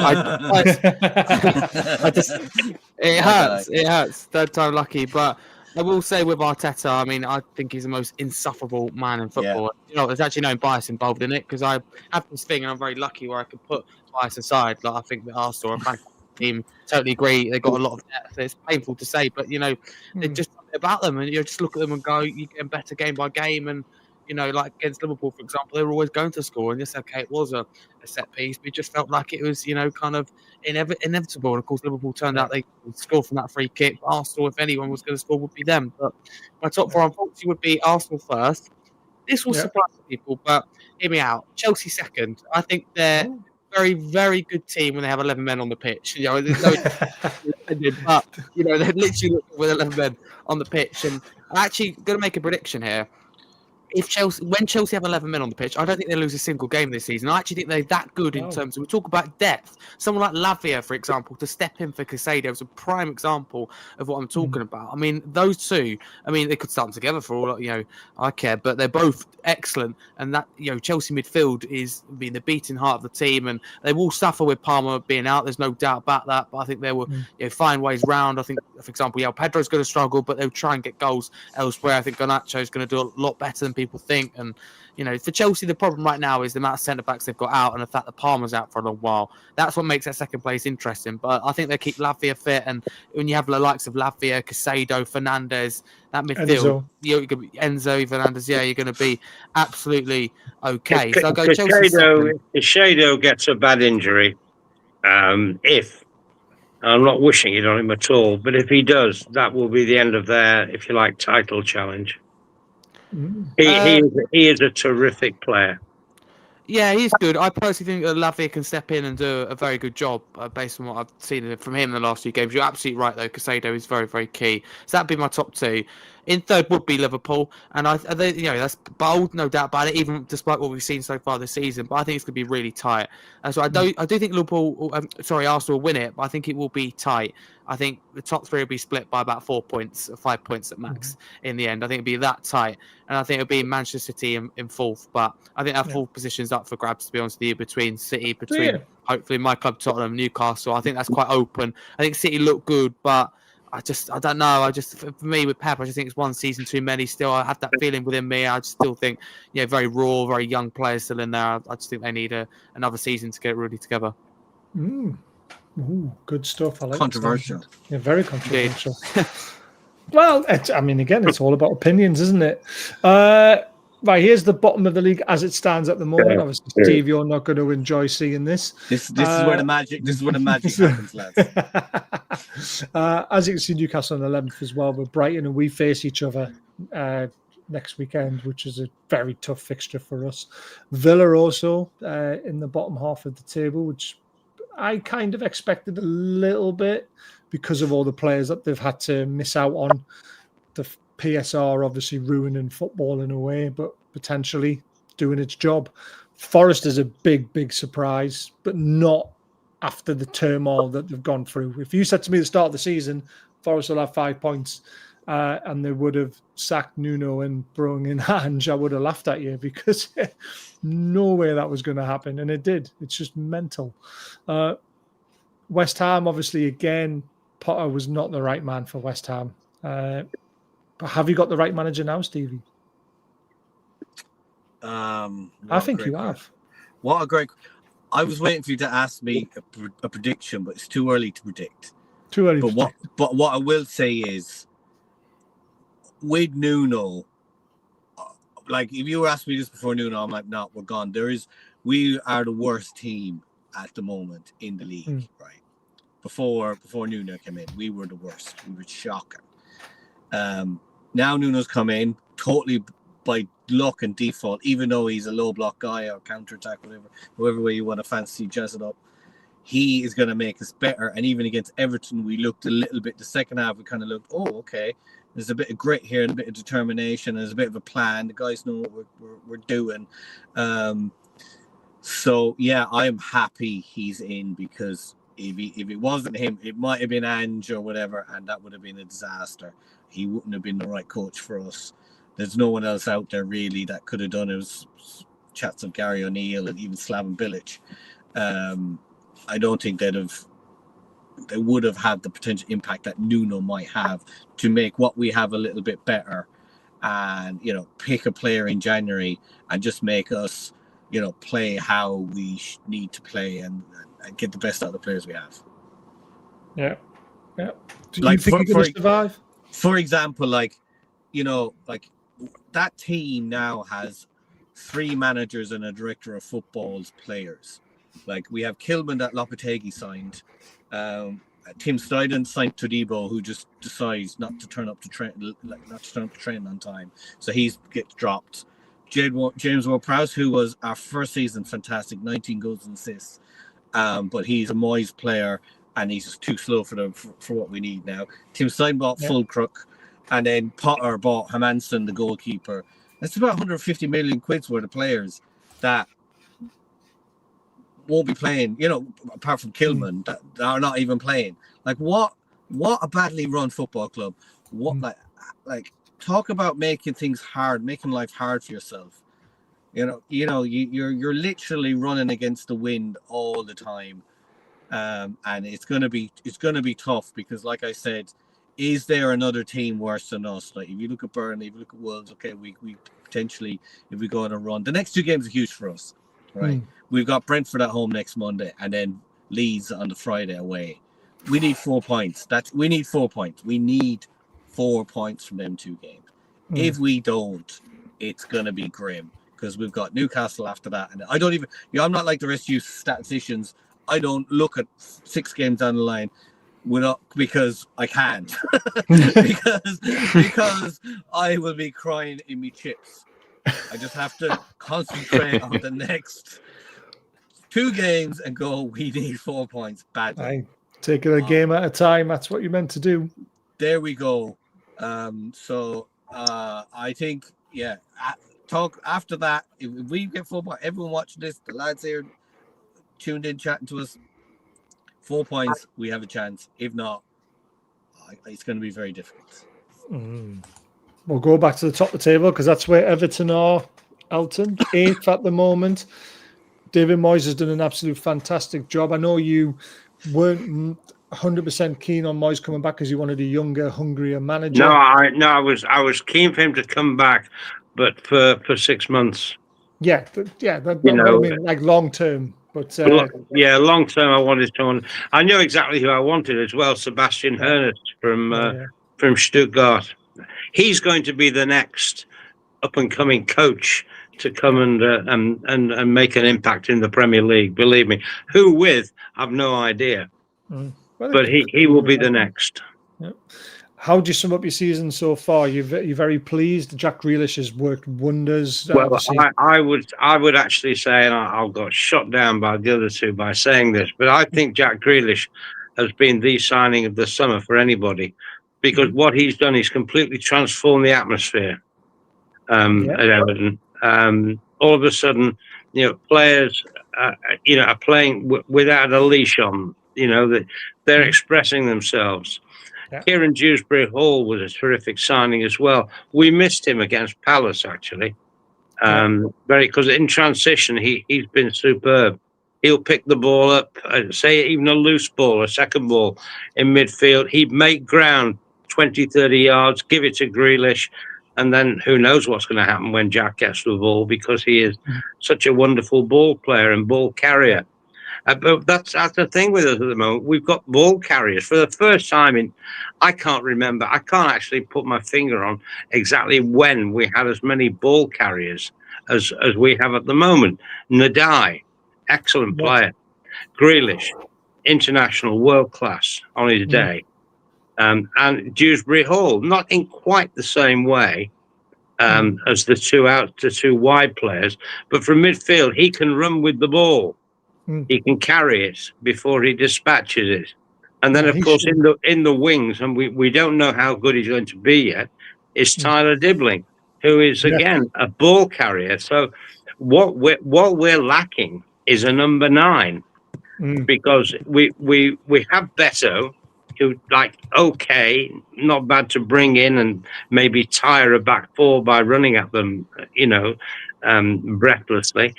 Speaker 5: It hurts. Third time lucky, but I will say with Arteta, I mean, I think he's the most insufferable man in football. There's actually no bias involved in it, because I have this thing, and I'm very lucky where I can put bias aside. Like, I think that Arsenal are a fantastic team. Totally agree. They've got a lot of depth. It's painful to say, but they're just about them, and you just look at them and go, you get better game by game, and like against Liverpool, for example, they were always going to score. And yes, okay, it was a set piece, but it just felt like it was, kind of inevitable. And of course, Liverpool turned out they scored from that free kick. Arsenal, if anyone was going to score, would be them. But my top 4, unfortunately, would be Arsenal first. This will surprise people, but hear me out. Chelsea second. I think they're very, very good team when they have 11 men on the pitch. There's offended, but you know they're literally looking with 11 men on the pitch, and I'm actually going to make a prediction here. If when Chelsea have 11 men on the pitch, I don't think they lose a single game this season. I actually think they're that good in terms of, we talk about depth. Someone like Lavia, for example, to step in for Casado is a prime example of what I'm talking about. I mean, those two, I mean, they could start them together for all, I care, but they're both excellent. And that, Chelsea midfield is being the beating heart of the team, and they will suffer with Palmer being out. There's no doubt about that. But I think they will find ways round. I think, for example, Pedro's going to struggle, but they'll try and get goals elsewhere. I think Garnacho is going to do a lot better than people think. And for Chelsea, the problem right now is the amount of centre backs they've got out, and the fact that Palmer's out for a long while. That's what makes that second place interesting. But I think they keep Lavia fit, and when you have the likes of Lavia, Casado, Fernandes, that midfield, Enzo Fernandez, you're going to be absolutely okay. So I'll go Chelsea second.
Speaker 4: If Casado gets a bad injury, if I'm not wishing it on him at all, but if he does, that will be the end of their, if you like, title challenge. He is a terrific player.
Speaker 5: Yeah, he's good. I personally think that Lavia can step in and do a very good job based on what I've seen from him in the last few games. You're absolutely right, though. Casado is very, very key. So that'd be my top two. In third would be Liverpool, and that's bold, no doubt about it. Even despite what we've seen so far this season, but I think it's going to be really tight. And so I do think Arsenal will win it, but I think it will be tight. I think the top three will be split by about 4 points, 5 points at max in the end. I think it'll be that tight, and I think it'll be Manchester City in fourth. But I think that fourth position's up for grabs, to be honest with you, between hopefully my club Tottenham, Newcastle. I think that's quite open. I think City look good, but I don't know. For me with Pep, I just think it's one season too many. Still, I have that feeling within me. I just still think, very raw, very young players still in there. I just think they need another season to get really together.
Speaker 2: Ooh, good stuff. I like
Speaker 6: controversial.
Speaker 2: Yeah, very controversial. Well, again, it's all about opinions, isn't it? Right, here's the bottom of the league as it stands at the moment. Obviously, Steve, you're not going to enjoy seeing this.
Speaker 6: This is where the magic. This is where the magic happens, lads.
Speaker 2: As you can see, Newcastle on the 11th as well. With Brighton, and we face each other next weekend, which is a very tough fixture for us. Villa also in the bottom half of the table, which I kind of expected a little bit because of all the players that they've had to miss out on. The PSR obviously ruining football in a way, but potentially doing its job. Forest is a big, big surprise, but not after the turmoil that they've gone through. If you said to me at the start of the season, Forest will have 5 points and they would have sacked Nuno and brought in Ange, I would have laughed at you because no way that was going to happen. And it did. It's just mental. West Ham, obviously, again, Potter was not the right man for West Ham. But have you got the right manager now, Stevie? I think you have.
Speaker 6: What a great... I was waiting for you to ask me a prediction, but it's too early to predict.
Speaker 2: Too early.
Speaker 6: But what I will say is, with Nuno, like if you were asking me this before Nuno, I'm like, no, we're gone. We are the worst team at the moment in the league, right? Before Nuno came in, we were the worst. We were shocking. Now Nuno's come in totally by luck and default, even though he's a low block guy or counter attack, whatever way you want to fancy jazz it up. He is going to make us better. And even against Everton, we looked a little bit. The second half, we kind of looked, okay, there's a bit of grit here and a bit of determination. There's a bit of a plan. The guys know what we're doing. So yeah, I'm happy he's in, because if it wasn't him, it might have been Ange or whatever, and that would have been a disaster. He wouldn't have been the right coach for us. There's no one else out there really that could have done it. It was chats of Gary O'Neill and even Slaven Bilic. I don't think they would have had the potential impact that Nuno might have to make what we have a little bit better, and pick a player in January and just make us play how we need to play and get the best out of the players we have.
Speaker 2: Yeah. Do you think you're going to survive?
Speaker 6: For example, like that team now has 3 managers and a director of football's players. Like we have Kilman that Lopetegui signed. Tim Steiden signed Todibo, who just decides not to turn up to train on time, so he gets dropped. James Ward-Prowse, who was our first season fantastic, 19 goals and assists, but he's a Moyes player. and he's just too slow for what we need now. Tim Stein bought Fulcrook, and then Potter bought Hermanson, the goalkeeper. That's about 150 million quid's worth of players that won't be playing, apart from Kilman, that are not even playing. Like, what a badly run football club. What like talk about making things hard, making life hard for yourself. You're literally running against the wind all the time. And it's gonna be tough because, like I said, is there another team worse than us? Like, if you look at Burnley, if you look at Wolves, okay, we potentially, if we go on a run, the next 2 games are huge for us, right? We've got Brentford at home next Monday, and then Leeds on the Friday away. We need 4 points. We need 4 points. We need 4 points from them 2 games. If we don't, it's gonna be grim because we've got Newcastle after that, and I don't even. I'm not like the rest of you statisticians. I don't look at 6 games down the line because I can't. because I will be crying in me chips. I just have to concentrate on the next 2 games and go, we need 4 points badly.
Speaker 2: Take it a game at a time. That's what you're meant to do.
Speaker 6: There we go. So I think, talk after that. If we get 4 points, everyone watching this, the lads here tuned in, chatting to us, 4 points, we have a chance. If not, it's going to be very difficult.
Speaker 2: We'll go back to the top of the table because that's where Everton are. Elton, 8th at the moment. David Moyes has done an absolute fantastic job. I know you weren't 100% keen on Moyes coming back because you wanted a younger, hungrier manager.
Speaker 4: I was keen for him to come back, but for 6 months.
Speaker 2: That's what I mean, like long term. But
Speaker 4: long term, I wanted someone. I knew exactly who I wanted as well. Sebastian Hoeneß from Stuttgart. He's going to be the next up and coming coach to come and make an impact in the Premier League. Believe me, who with? I've no idea, but he will be the next.
Speaker 2: Yeah. How do you sum up your season so far? You're very pleased. Jack Grealish has worked wonders.
Speaker 4: Well, I would actually say, and I got shot down by the other 2 by saying this, but I think Jack Grealish has been the signing of the summer for anybody, because what he's done is completely transformed the atmosphere at Everton. All of a sudden, players, are playing without a leash on. That they're expressing themselves. Yeah. Kieran Dewsbury-Hall was a terrific signing as well. We missed him against Palace, actually. Because in transition, he's been superb. He'll pick the ball up, say even a loose ball, a second ball in midfield. He'd make ground 20, 30 yards, give it to Grealish, and then who knows what's going to happen when Jack gets the ball, because he is such a wonderful ball player and ball carrier. But that's the thing with us at the moment. We've got ball carriers for the first time I can't remember. I can't actually put my finger on exactly when we had as many ball carriers as we have at the moment. Nadai, excellent player. Grealish, international, world class on his day. And Dewsbury-Hall, not in quite the same way as the 2 wide players, but from midfield he can run with the ball. He can carry it before he dispatches it. And then, of course, in the wings, and we don't know how good he's going to be yet, is Tyler Dibbling, who is, again, a ball carrier. So what we're lacking is a number 9, because we have Beto, who, not bad to bring in and maybe tire a back 4 by running at them, breathlessly.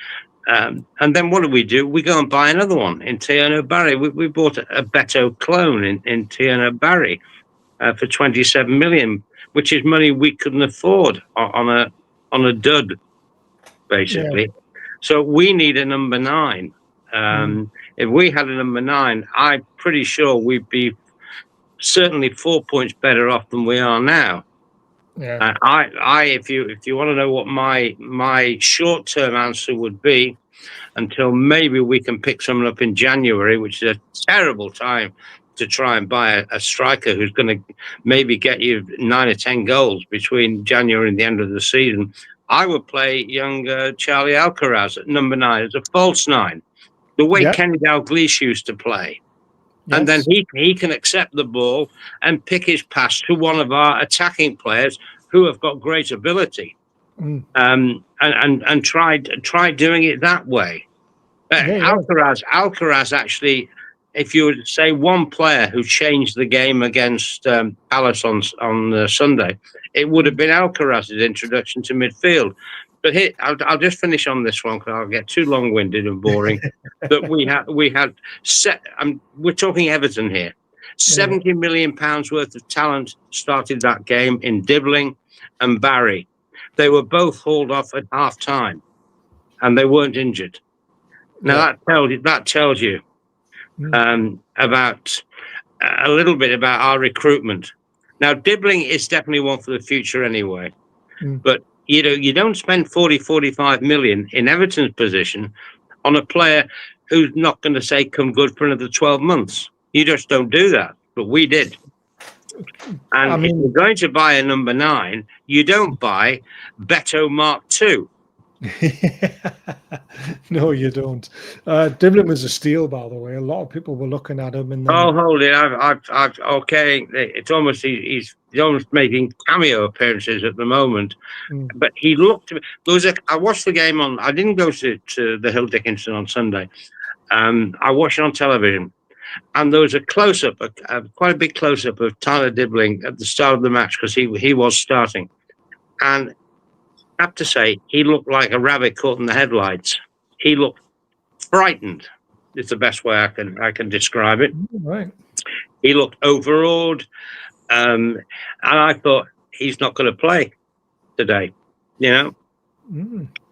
Speaker 4: And then what do? We go and buy another one in Tierno Barry. We bought a Beto clone in Tierno Barry for 27 million, which is money we couldn't afford on a dud, basically. Yeah. So we need a number 9. If we had a number 9, I'm pretty sure we'd be certainly 4 points better off than we are now. Yeah. If you want to know what my short-term answer would be, until maybe we can pick someone up in January, which is a terrible time to try and buy a striker who's going to maybe get you 9 or 10 goals between January and the end of the season. I would play young Charlie Alcaraz at number 9 as a false 9, the way Kenny Dalglish used to play. And then
Speaker 2: Yes.
Speaker 4: he can accept the ball and pick his pass to one of our attacking players who have got great ability,
Speaker 2: Mm.
Speaker 4: and try doing it that way.
Speaker 2: Yeah.
Speaker 4: Alcaraz actually, if you would say one player who changed the game against Palace on Sunday, it would have been Alcaraz's introduction to midfield. But here, I'll just finish on this one because I'll get too long-winded and boring. That we had set. We're talking Everton here. £70 million worth of talent started that game in Dibbling and Barry. They were both hauled off at half time, and they weren't injured. Now that tells you about a little bit about our recruitment. Now, Dibbling is definitely one for the future anyway. But you don't spend 45 million in Everton's position on a player who's not going to say come good for another 12 months. You just don't do that. But we did. And if you're going to buy a number 9, you don't buy Beto Mark II.
Speaker 2: No, you don't. Diblin was a steal, by the way. A lot of people were looking at him. And then...
Speaker 4: Oh, hold it! I've okay. It's almost he's almost making cameo appearances at the moment. But he looked. I watched the game on. I didn't go to the Hill Dickinson on Sunday. I watched it on television, and there was a close up, quite a big close up of Tyler Dibbling at the start of the match because he was starting, and I have to say, he looked like a rabbit caught in the headlights. He looked frightened. It's the best way I can describe it.
Speaker 2: Right.
Speaker 4: He looked overawed, and I thought he's not going to play today.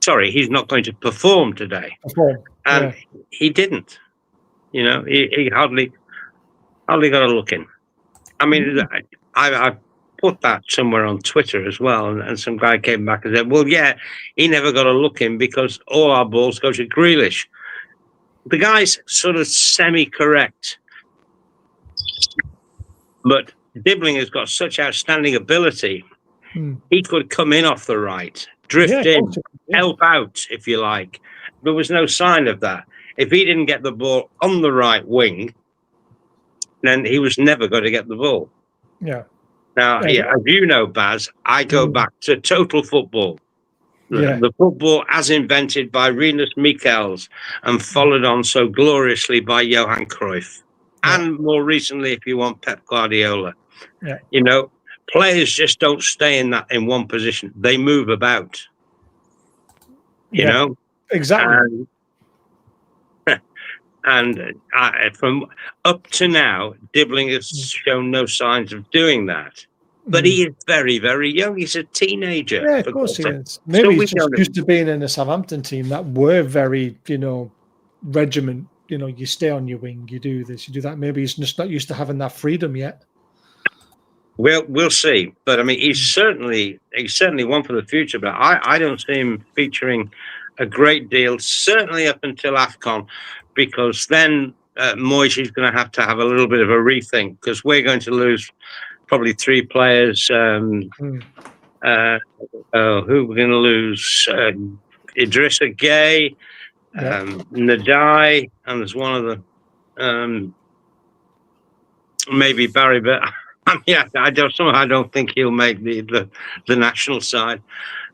Speaker 4: Sorry, he's not going to perform today. And he didn't. He hardly got a look in. I mean, I put that somewhere on Twitter as well, and some guy came back and said, well, yeah, he never got a look in because all our balls go to Grealish. The guy's sort of semi-correct. But Dibbling has got such outstanding ability. He could come in off the right, drift in, help out, if you like. There was no sign of that. If he didn't get the ball on the right wing, then he was never going to get the ball.
Speaker 2: Yeah.
Speaker 4: Now, as you know, Baz, I go back to total football. The football as invented by Rinus Michels and followed on so gloriously by Johan Cruyff. And more recently, if you want, Pep Guardiola. Players just don't stay in one position. They move about. You know?
Speaker 2: Exactly.
Speaker 4: And from up to now, Dibbling has shown no signs of doing that. But he is very, very young. He's a teenager.
Speaker 2: Yeah, of course he is. Maybe he's just used to being in a Southampton team that were very, regiment. You stay on your wing, you do this, you do that. Maybe he's just not used to having that freedom yet.
Speaker 4: Well, we'll see. But I mean, he's certainly one for the future. But I don't see him featuring a great deal, certainly up until AFCON, because then Moyes is going to have a little bit of a rethink because we're going to lose probably 3 players. Who we're going to lose? Idrissa Gueye, Nadai, and there's one of the maybe Barry, but I don't think he'll make the national side.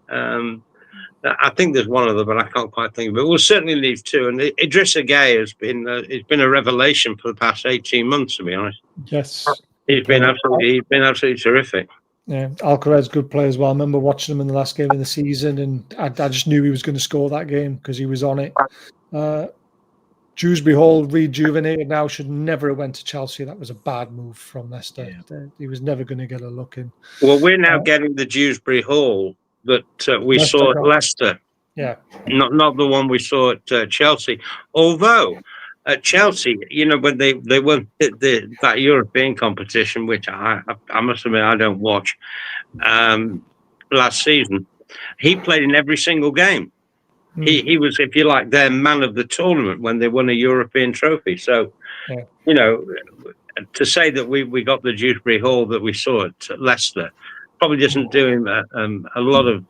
Speaker 4: I think there's one of them, but I can't quite think of it. We'll certainly leave 2. And Idrissa Gueye has been a revelation for the past 18 months, to be honest.
Speaker 2: Yes.
Speaker 4: He's been absolutely terrific.
Speaker 2: Yeah, Alcaraz, good player as well. I remember watching him in the last game of the season, and I just knew he was going to score that game because he was on it. Dewsbury Hall, rejuvenated now, should never have went to Chelsea. That was a bad move from Leicester. Yeah. He was never going to get a look in.
Speaker 4: Well, we're now getting the Dewsbury Hall that we saw at Leicester.
Speaker 2: Yeah.
Speaker 4: Not the one we saw at Chelsea. Although at Chelsea, when they won that European competition, which I must admit I don't watch, last season, he played in every single game. He was, if you like, their man of the tournament when they won a European trophy. So, to say that we got the Dewsbury Hall that we saw at Leicester probably doesn't do him a lot of.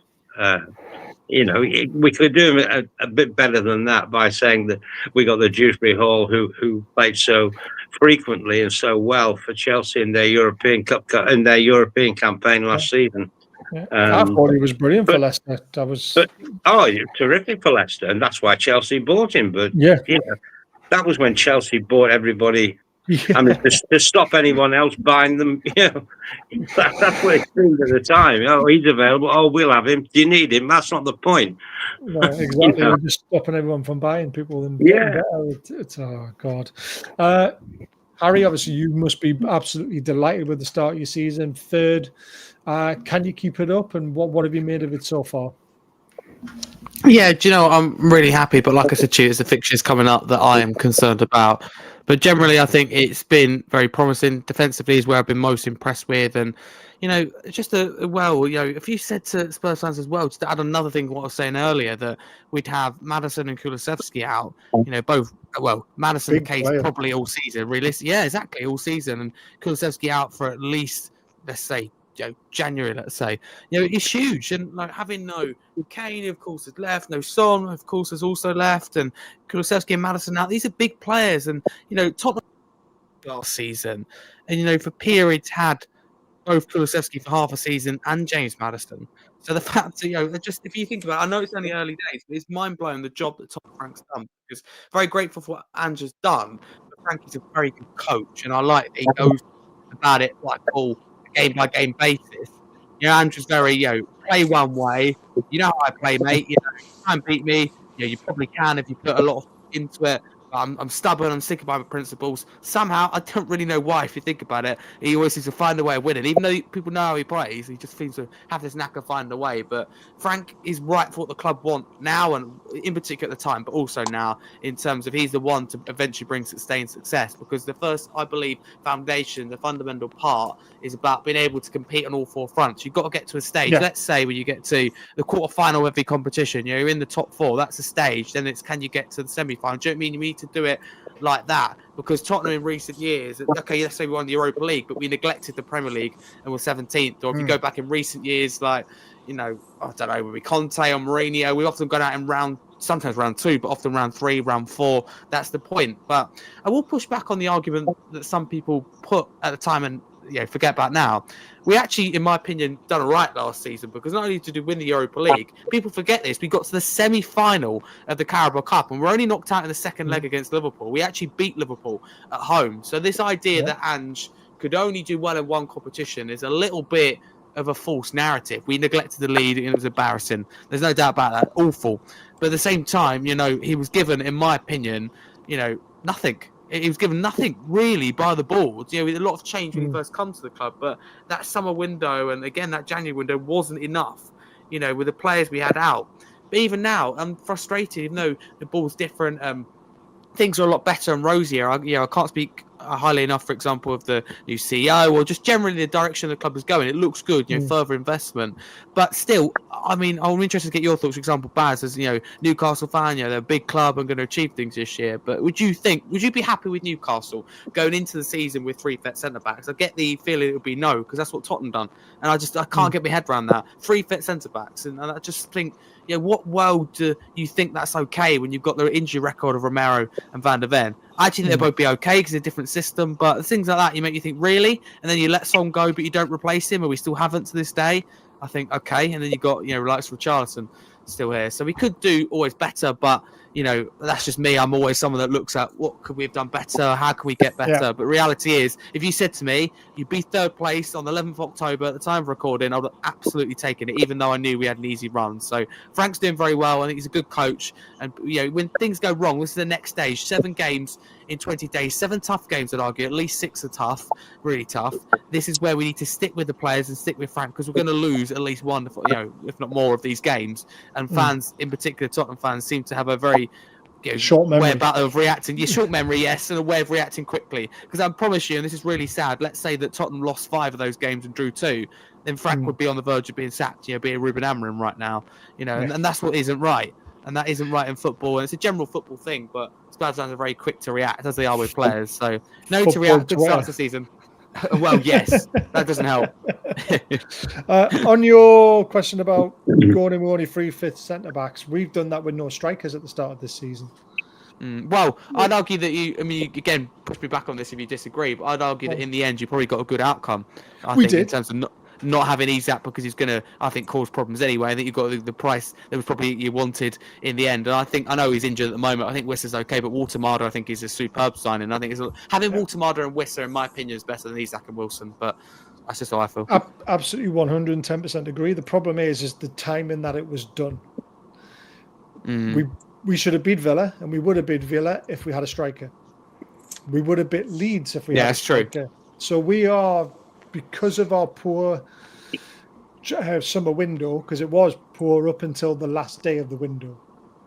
Speaker 4: We could do him a bit better than that by saying that we got the Dewsbury Hall who played so frequently and so well for Chelsea in their European campaign last season.
Speaker 2: Yeah. I thought he was brilliant for Leicester.
Speaker 4: You're terrific for Leicester, and that's why Chelsea bought him. But
Speaker 2: yeah,
Speaker 4: that was when Chelsea bought everybody.
Speaker 2: yeah.
Speaker 4: I mean, to stop anyone else buying them, that's what it seemed at the time. Oh, he's available. Oh, we'll have him. Do you need him? That's not the point.
Speaker 2: No, exactly. We're just stopping everyone from buying people and getting better. It's oh god. Harry, obviously, you must be absolutely delighted with the start of your season. Third, can you keep it up? And what have you made of it so far?
Speaker 5: Yeah, do you know, I'm really happy, but like I said to you, it's the fixtures coming up that I am concerned about. But generally, I think it's been very promising. Defensively is where I've been most impressed with. And, just if you said to Spurs fans as well, just to add another thing, what I was saying earlier, that we'd have Maddison and Kulusevski out, Maddison
Speaker 2: Big
Speaker 5: the case
Speaker 2: player.
Speaker 5: probably all season, realistically. Yeah, exactly, all season. And Kulusevski out for at least, let's say, January, let's say, it's huge. And like having no Kane, of course, has left, no Son, of course, has also left, and Kulusevski and Maddison now. These are big players, and Tottenham last season, and for periods had both Kulusevski for half a season and James Maddison. So the fact that just if you think about it, I know it's only early days, but it's mind blowing the job that Tom Frank's done. Because very grateful for what Ange's done, but Frankie's a very good coach, and I like that he goes about it like all game by game basis. Andrew's very, play one way. You know how I play, mate. You try and beat me. You probably can if you put a lot of into it. I'm stubborn. I'm sick of my principles. Somehow, I don't really know why. If you think about it, he always seems to find a way of winning. Even though people know how he plays, he just seems to have this knack of finding a way. But Frank is right for what the club want now, and in particular at the time, but also now in terms of he's the one to eventually bring sustained success. Because the first, I believe, foundation, the fundamental part is about being able to compete on all four fronts. You've got to get to a stage.
Speaker 2: Yeah.
Speaker 5: Let's say when you get to the quarterfinal of every competition, you're in the top four. That's a stage. Then it's can you get to the semi-final? Do you know what I mean? You need to do it like that, because Tottenham in recent years, okay, let's say we won the Europa League, but we neglected the Premier League and were 17th. Or if you go back in recent years, like, I don't know, with Conte or Mourinho, we've often gone out in sometimes round 2, but often round 3, round 4. That's the point. But I will push back on the argument that some people put at the time and forget about now. We actually, in my opinion, done all right last season, because not only did we win the Europa League, people forget this, we got to the semi-final of the Carabao Cup, and we're only knocked out in the second leg against Liverpool. We actually beat Liverpool at home. So this idea that Ange could only do well in one competition is a little bit of a false narrative. We neglected the lead and it was embarrassing. There's no doubt about that. Awful. But at the same time, he was given, in my opinion, nothing. He was given nothing really by the board. A lot of change when he first come to the club, but that summer window and again that January window wasn't enough. With the players we had out. But even now, I'm frustrated. Even though the ball's different, things are a lot better and rosier. I can't speak highly enough, for example, of the new CEO or just generally the direction the club is going. It looks good, further investment. But still, I mean, I'm interested to get your thoughts. For example, Baz, as Newcastle fan, they're a big club and going to achieve things this year. But would you be happy with Newcastle going into the season with 3 fit centre backs? I get the feeling it would be no, because that's what Tottenham done, and I can't get my head around that. 3 fit centre backs, and I just think. What world do you think that's okay when you've got the injury record of Romero and Van der Ven? I actually think they'll both be okay because it's a different system, but things like that, you make you think, really? And then you let Son go, but you don't replace him, or we still haven't to this day. I think, okay. And then you got, likes of Richarlison still here. So we could do always better, but, that's just me. I'm always someone that looks at what could we have done better? How can we get better? Yeah. But reality is, if you said to me, you'd be 3rd place on the 11th of October at the time of recording, I would have absolutely taken it, even though I knew we had an easy run. So Frank's doing very well. I think he's a good coach. And, when things go wrong, this is the next stage. 7 games in 20 days, 7 tough games, I'd argue. At least 6 are tough, really tough. This is where we need to stick with the players and stick with Frank, because we're going to lose at least one, if not more of these games. And fans, in particular Tottenham fans, seem to have a very
Speaker 2: short memory.
Speaker 5: Way about of reacting. Short memory, yes, and a way of reacting quickly. Because I promise you, and this is really sad, let's say that Tottenham lost 5 of those games and drew 2, then Frank would be on the verge of being sacked, being Ruben Amorim right now. And that's what isn't right. And that isn't right in football. And it's a general football thing, but Spurs fans are very quick to react, as they are with players. So, no football to react. Good start to the season. Well, yes, that doesn't help.
Speaker 2: On your question about going with only 3 fit centre backs, we've done that with no strikers at the start of this season.
Speaker 5: Well, I'd argue that you again, push me back on this if you disagree, but I'd argue that in the end, you probably got a good outcome. I think in terms of not having Isak because he's going to, I think, cause problems anyway. I think you've got the price that was probably you wanted in the end. And I know he's injured at the moment. I think Wissa's okay, but Watermarder, I think, is a superb signing. I think having Watermarder and Wissa, in my opinion, is better than Isak and Wilson, but that's just how I feel.
Speaker 2: Absolutely 110% agree. The problem is the timing that it was done. We should have beat Villa, and we would have beat Villa if we had a striker. We would have beat Leeds if we had a striker. True. So we are, because of our poor summer window, because it was poor up until the last day of the window.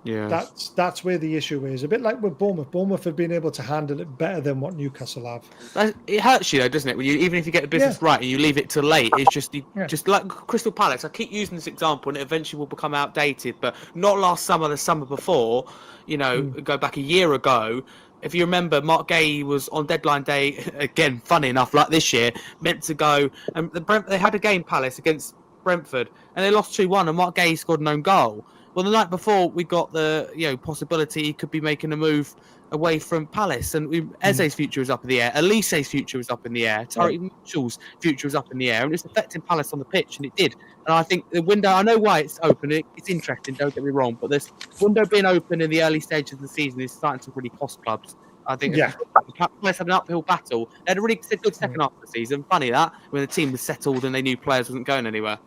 Speaker 2: Yeah, that's where the issue is. A bit like with Bournemouth. Bournemouth have been able to handle it better than what Newcastle have.
Speaker 5: It hurts you though, doesn't it? Even if you get the business right and you leave it till late, it's just like Crystal Palace. I keep using this example, and it eventually will become outdated. But not last summer, the summer before. Go back a year ago. If you remember, Mark Gay was on deadline day again. Funny enough, like this year, meant to go, and they had a game, Palace against Brentford, and they lost 2-1, and Mark Gay scored an own goal. Well, the night before, we got the possibility he could be making a move away from Palace, and Eze's future was up in the air. Elise's future was up in the air. Tariq Mitchell's future was up in the air, and it's affecting Palace on the pitch, and it did. And I think the window, I know why it's open. It's interesting, don't get me wrong, but this window being open in the early stages of the season is starting to really cost clubs. I think Palace had an uphill battle. They had a really good second half of the season. Funny that, when the team was settled and they knew players wasn't going anywhere.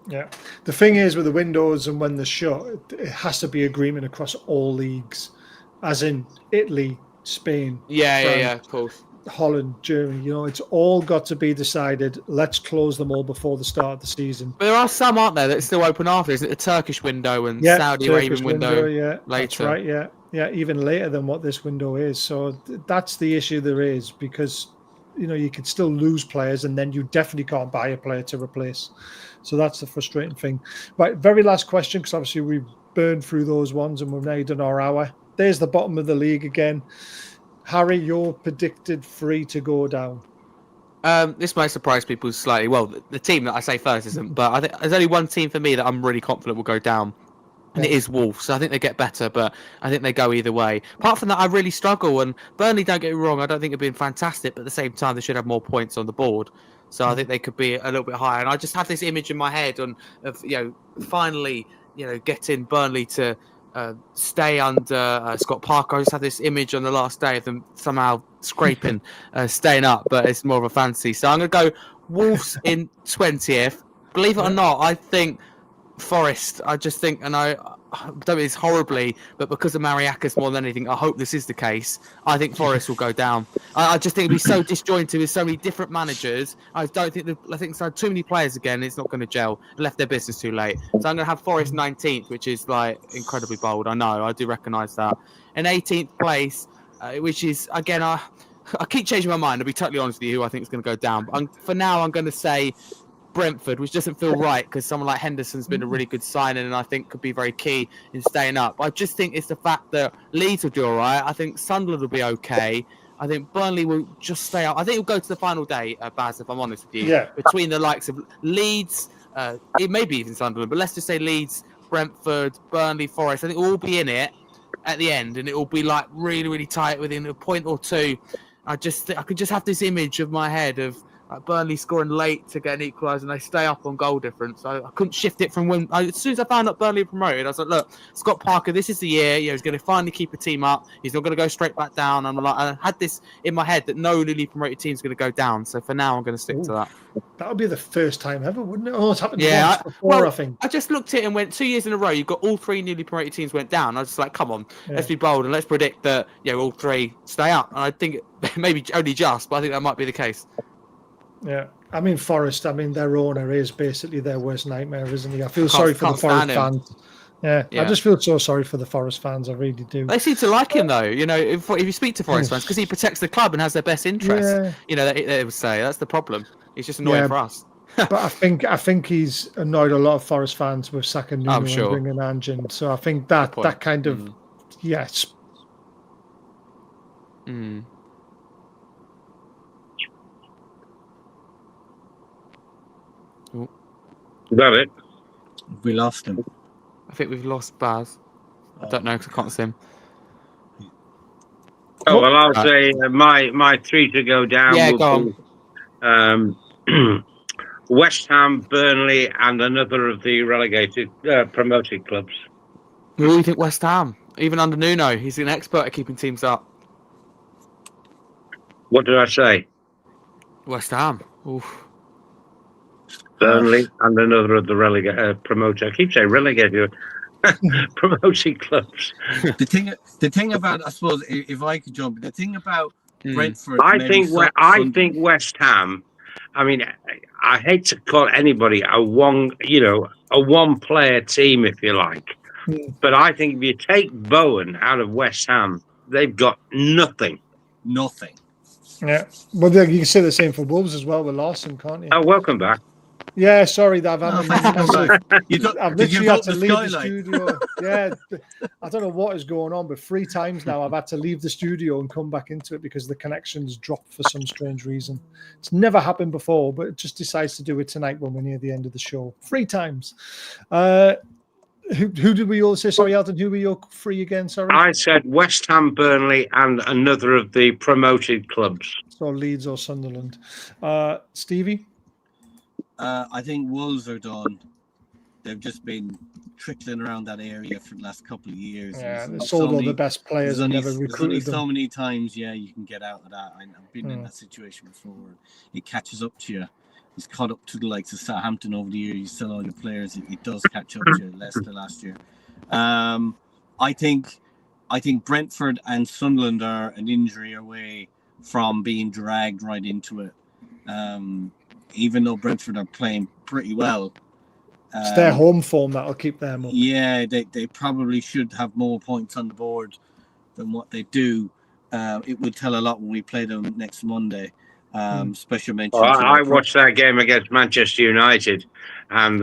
Speaker 2: Yeah. The thing is with the windows and when they're shut, it has to be agreement across all leagues, as in Italy, Spain, France,
Speaker 5: of course.
Speaker 2: Holland, Germany. It's all got to be decided. Let's close them all before the start of the season.
Speaker 5: But there are some, aren't there, that still open after. Isn't it the Turkish window and Saudi Arabian window later?
Speaker 2: That's right, yeah, even later than what this window is. So that's the issue there is, because you could still lose players, and then you definitely can't buy a player to replace. So that's the frustrating thing. Right, very last question, because obviously we've burned through those ones and we've now done our hour. There's the bottom of the league again. Harry, you're predicted 3 to go down.
Speaker 5: This might surprise people slightly. Well, the team that I say first isn't, but I think there's only one team for me that I'm really confident will go down. And it is Wolves. So I think they get better, but I think they go either way. Apart from that, I really struggle. And Burnley, don't get me wrong, I don't think they've been fantastic, but at the same time, they should have more points on the board. So I think they could be a little bit higher. And I just have this image in my head of finally, getting Burnley to stay under Scott Parker. I just had this image on the last day of them somehow scraping, staying up, but it's more of a fantasy. So I'm going to go Wolves in 20th. Believe it or not, I think Forest, I just think, and I don't mean this horribly, but because of Mariakis more than anything, I hope this is the case. I think Forest will go down. I just think it'll be so disjointed with so many different managers. I think so too many players again. It's not going to gel. Left their business too late. So I'm going to have Forest 19th, which is like incredibly bold. I know, I do recognise that. In 18th place, which is again, I keep changing my mind. I'll be totally honest with you, who I think is going to go down. But for now, I'm going to say Brentford, which doesn't feel right because someone like Henderson's been a really good signing and I think could be very key in staying up. I just think it's the fact that Leeds will do all right. I think Sunderland will be okay. I think Burnley will just stay up. I think it'll go to the final day, Baz, if I'm honest with you. Yeah. Between the likes of Leeds, it may be even Sunderland, but let's just say Leeds, Brentford, Burnley, Forest. I think we'll all be in it at the end and it will be like really, really tight within a point or two. I could just have this image of my head of Burnley scoring late to get an equaliser and they stay up on goal difference. I couldn't shift it from when. As soon as I found out Burnley were promoted, I was like, look, Scott Parker, this is the year. He's going to finally keep a team up. He's not going to go straight back down. I had this in my head that no newly promoted team is going to go down. So for now, I'm going to stick to that.
Speaker 2: That would be the first time ever, wouldn't it? Oh, it's happened once before, I think.
Speaker 5: I just looked at it and went 2 years in a row. You've got all 3 newly promoted teams went down. I was just like, come on, let's be bold and let's predict that all 3 stay up. And I think maybe only just, but I think that might be the case.
Speaker 2: Yeah. I mean, Forest, their owner is basically their worst nightmare, isn't he? I feel sorry for the Forest fans. Yeah, I just feel so sorry for the Forest fans. I really do.
Speaker 5: They seem to like him, though. If you speak to Forest fans, because he protects the club and has their best interests, they would say that's the problem. He's just annoying for us.
Speaker 2: But I think he's annoyed a lot of Forest fans with sacking Nuno and bringing Ange in. So I think that kind of, yes.
Speaker 4: Is that it?
Speaker 6: We lost him.
Speaker 5: I think we've lost Baz. I don't know because I can't see him.
Speaker 4: Oh, well, I'll say my three to go down
Speaker 5: Yeah,
Speaker 4: will
Speaker 5: go on.
Speaker 4: be West Ham, Burnley, and another of the relegated promoted clubs.
Speaker 5: Who do you think West Ham? Even under Nuno, he's an expert at keeping teams up.
Speaker 4: What did I say?
Speaker 5: West Ham. Oof.
Speaker 4: Burnley and another of the promoted. I keep saying relegated. Promoted clubs.
Speaker 6: The thing about, I suppose, if I could jump, the thing about Brentford.
Speaker 4: I think West Ham. I mean, I hate to call anybody a one player team, if you like. But I think if you take Bowen out of West Ham, they've got nothing.
Speaker 6: Nothing.
Speaker 2: Yeah. Well, you can say the same for Wolves as well with Lawson, can't you?
Speaker 4: Oh, welcome back.
Speaker 2: Yeah, sorry, I've literally had to leave the studio. Yeah, I don't know what is going on, but 3 times now I've had to leave the studio and come back into it because the connection's dropped for some strange reason. It's never happened before, but it just decides to do it tonight when we're near the end of the show. 3 times. Who did we all say? Sorry, Alton, who were your 3 again? Sorry.
Speaker 4: I said West Ham, Burnley, and another of the promoted clubs.
Speaker 2: So Leeds or Sunderland. Stevie?
Speaker 6: I think Wolves are done. They've just been trickling around that area for the last couple of years.
Speaker 2: Yeah, they sold all the best players and never recruited them.
Speaker 6: So many times, you can get out of that. I've been in that situation before. It catches up to you. It's caught up to the likes of Southampton over the years. You sell all your players. It does catch up to you. Leicester last year. I think Brentford and Sunderland are an injury away from being dragged right into it. Even though Brentford are playing pretty well.
Speaker 2: It's their home form that'll keep them up.
Speaker 6: Yeah, they probably should have more points on the board than what they do. It would tell a lot when we play them next Monday. Special mention.
Speaker 4: I watched that game against Manchester United, and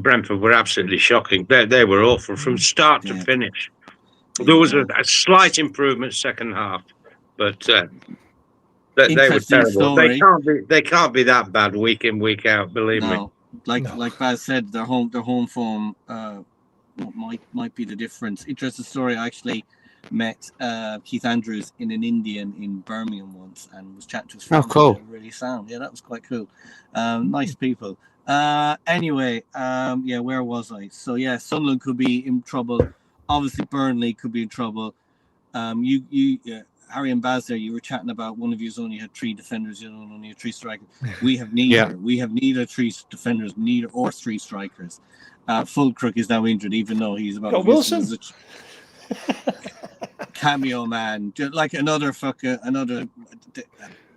Speaker 4: Brentford were absolutely shocking. They were awful from start to finish. There was a slight improvement second half, but they were terrible.
Speaker 6: Story.
Speaker 4: They can't be that bad week in, week out. Believe me.
Speaker 6: Like Baz said, their home form might be the difference. Interesting story. I actually met Keith Andrews in an Indian in Birmingham once and was chatting to his friends.
Speaker 5: Oh, cool.
Speaker 6: Really sound. Yeah, that was quite cool. Nice people. Anyway, where was I? So yeah, Sunderland could be in trouble. Obviously, Burnley could be in trouble. Harry and Baz there, you were chatting about one of you only had 3 defenders, only had 3 strikers. We have neither.
Speaker 5: Yeah.
Speaker 6: We have neither 3 defenders, or 3 strikers. Fulcrook is now injured, even though he's about
Speaker 2: Got Wilson.
Speaker 6: Cameo man, like another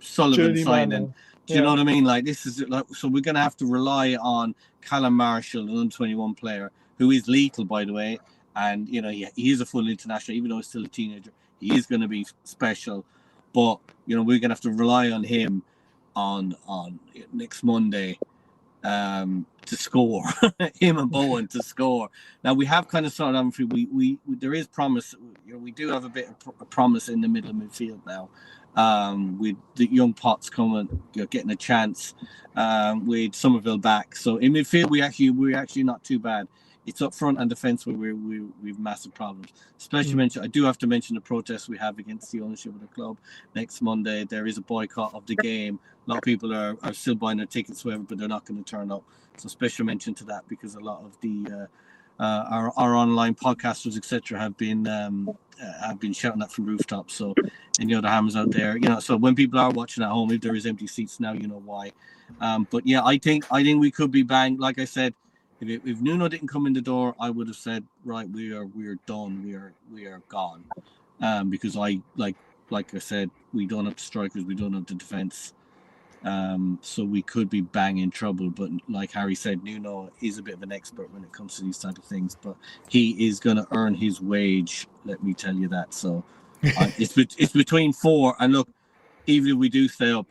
Speaker 6: Sullivan
Speaker 2: Journeyman,
Speaker 6: signing. Do you know what I mean? Like this is so we're gonna have to rely on Callum Marshall, an under-21 player who is lethal, by the way, and he is a full international, even though he's still a teenager. He is going to be special, but we're going to have to rely on him on next Monday to score. Him and Bowen to score. Now we have kind of started on. We there is promise. We do have a bit of promise in the middle of midfield now. With the young Potts coming, getting a chance. With Somerville back, so in midfield we're actually not too bad. It's up front and defence where we've massive problems. Special mention, I do have to mention the protests we have against the ownership of the club. Next Monday, there is a boycott of the game. A lot of people are still buying their tickets, whatever, but they're not going to turn up. So special mention to that because a lot of the our online podcasters, etc., have been shouting that from rooftops. So any other hammers out there, so when people are watching at home, if there is empty seats now, you know why. But yeah, I think we could be banged. Like I said, if Nuno didn't come in the door, I would have said, right, we are done, we are gone, because like I said, we don't have the strikers, we don't have the defense, so we could be banging trouble. But like Harry said, Nuno is a bit of an expert when it comes to these type of things, but he is going to earn his wage. Let me tell you that. So it's between 4, and look, even if we do stay up,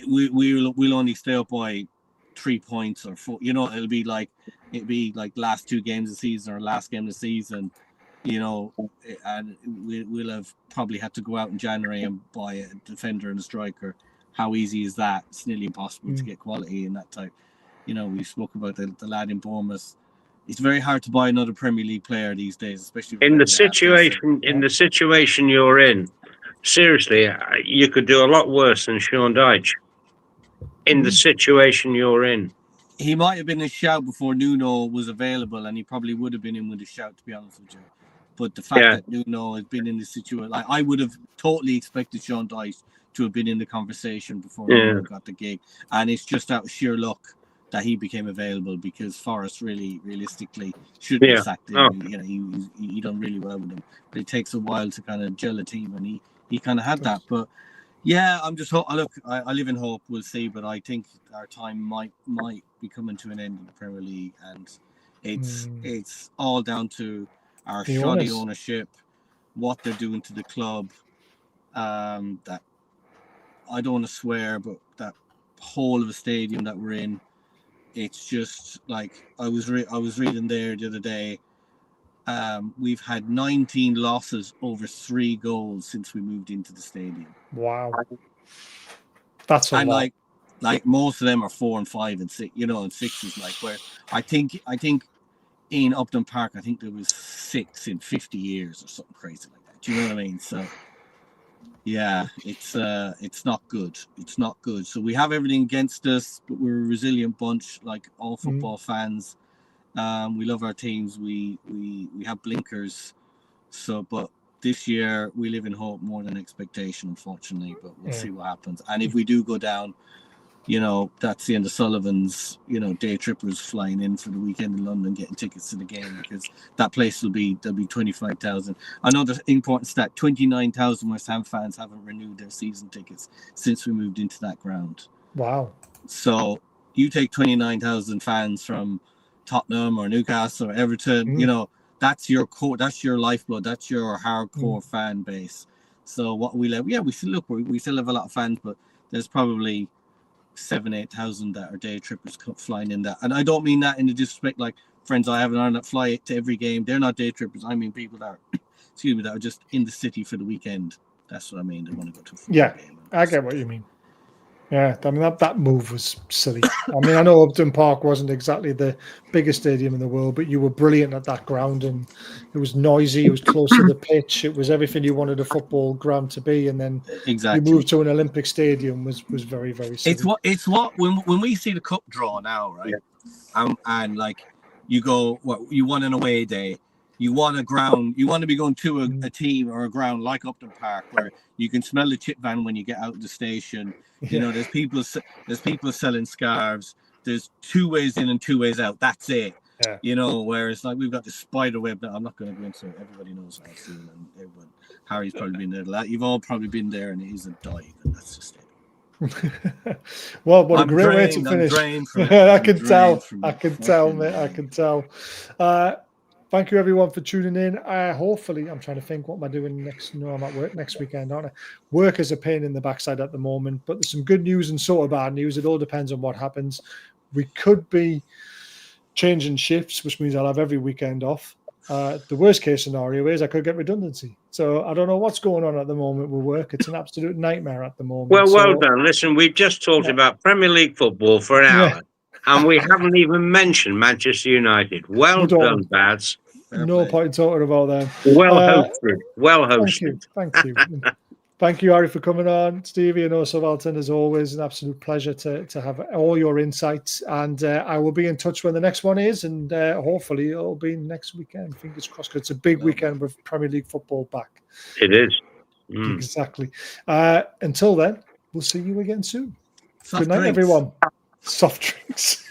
Speaker 6: we'll only stay up by 3 points or 4. It'll be like last 2 games of the season or last game of the season, and we'll have probably had to go out in January and buy a defender and a striker. How easy is that? It's nearly impossible to get quality in that type. We spoke about the lad in Bournemouth it's very hard to buy another Premier League player these days, especially
Speaker 4: In the situation you're in, seriously, you could do a lot worse than Sean Dyche. In the situation you're in,
Speaker 6: he might have been a shout before Nuno was available, and he probably would have been in with a shout, to be honest with you. But the fact that Nuno has been in the situation, like I would have totally expected Sean Dyche to have been in the conversation before Nuno got the gig, and it's just out of sheer luck that he became available, because Forrest realistically shouldn't have sacked him. You know, he done really well with him, but it takes a while to kind of gel a team, and he kind of had that. But yeah, I'm just look. I live in hope. We'll see, but I think our time might be coming to an end in the Premier League, and it's all down to our shoddy ownership, what they're doing to the club. That I don't want to swear, but that whole of a stadium that we're in, it's just like I was reading there the other day. We've had 19 losses over 3 goals since we moved into the stadium.
Speaker 2: Wow, that's a lot.
Speaker 6: Like most of them are 4 and 5 and 6, you know, and 6 is like where I think in Upton Park, I think there was 6 in 50 years or something crazy like that. Do you know what I mean? So yeah, it's not good. It's not good. So we have everything against us, but we're a resilient bunch, like all football fans. We love our teams. We have blinkers. So, but this year we live in hope more than expectation, unfortunately. But we'll see what happens. And if we do go down, you know, that's the end of Sullivan's, you know, day trippers flying in for the weekend in London, getting tickets to the game, because that place there'll be 25,000. I know the important stat: 29,000 West Ham fans haven't renewed their season tickets since we moved into that ground.
Speaker 2: Wow.
Speaker 6: So you take 29,000 fans from Tottenham or Newcastle or Everton, you know, that's your core, that's your lifeblood, that's your hardcore fan base. So what we we still have a lot of fans, but there's probably 7,000-8,000 that are day trippers flying in that. And I don't mean that in the disrespect, like friends I have in Ireland that fly to every game, they're not day trippers. I mean people that are that are just in the city for the weekend. That's what I mean. They want to go to a football game.
Speaker 2: I get what you mean. Yeah, I mean that move was silly. I mean, I know Upton Park wasn't exactly the biggest stadium in the world, but you were brilliant at that ground, and it was noisy. It was close to the pitch. It was everything you wanted a football ground to be. And then you moved to an Olympic stadium was very, very silly.
Speaker 6: It's what when we see the cup draw now, right? Yeah. And like you go, you want an away day. You want a ground. You want to be going to a team or a ground like Upton Park, where you can smell the chip van when you get out of the station. You know, there's people selling scarves. There's 2 ways in and 2 ways out. That's it. Yeah. You know, whereas like we've got the spider web that I'm not going to go into. Everybody knows how it's doing, and everyone. Harry's probably been there. You've all probably been there, and it is a dive, and that's just it.
Speaker 2: Well, what a great way to finish. I can tell, mate. I can tell. Thank you, everyone, for tuning in. Hopefully, I'm trying to think, what am I doing next? No, I'm at work next weekend, aren't I? Work is a pain in the backside at the moment, but there's some good news and sort of bad news. It all depends on what happens. We could be changing shifts, which means I'll have every weekend off. The worst case scenario is I could get redundancy. So I don't know what's going on at the moment with work. It's an absolute nightmare at the moment.
Speaker 4: Well done. Listen, we've just talked about Premier League football for an hour. And we haven't even mentioned Manchester United. Well done, Bads.
Speaker 2: No point talking about them.
Speaker 4: Well hosted. Well hosted.
Speaker 2: Thank you. Thank you, Harry, for coming on. Stevie and also Alton, as always, an absolute pleasure to have all your insights. And I will be in touch when the next one is. And hopefully it'll be next weekend. Fingers crossed. It's a big weekend with Premier League football back.
Speaker 4: It is.
Speaker 2: Exactly. Until then, we'll see you again soon. Good night, everyone. Soft drinks.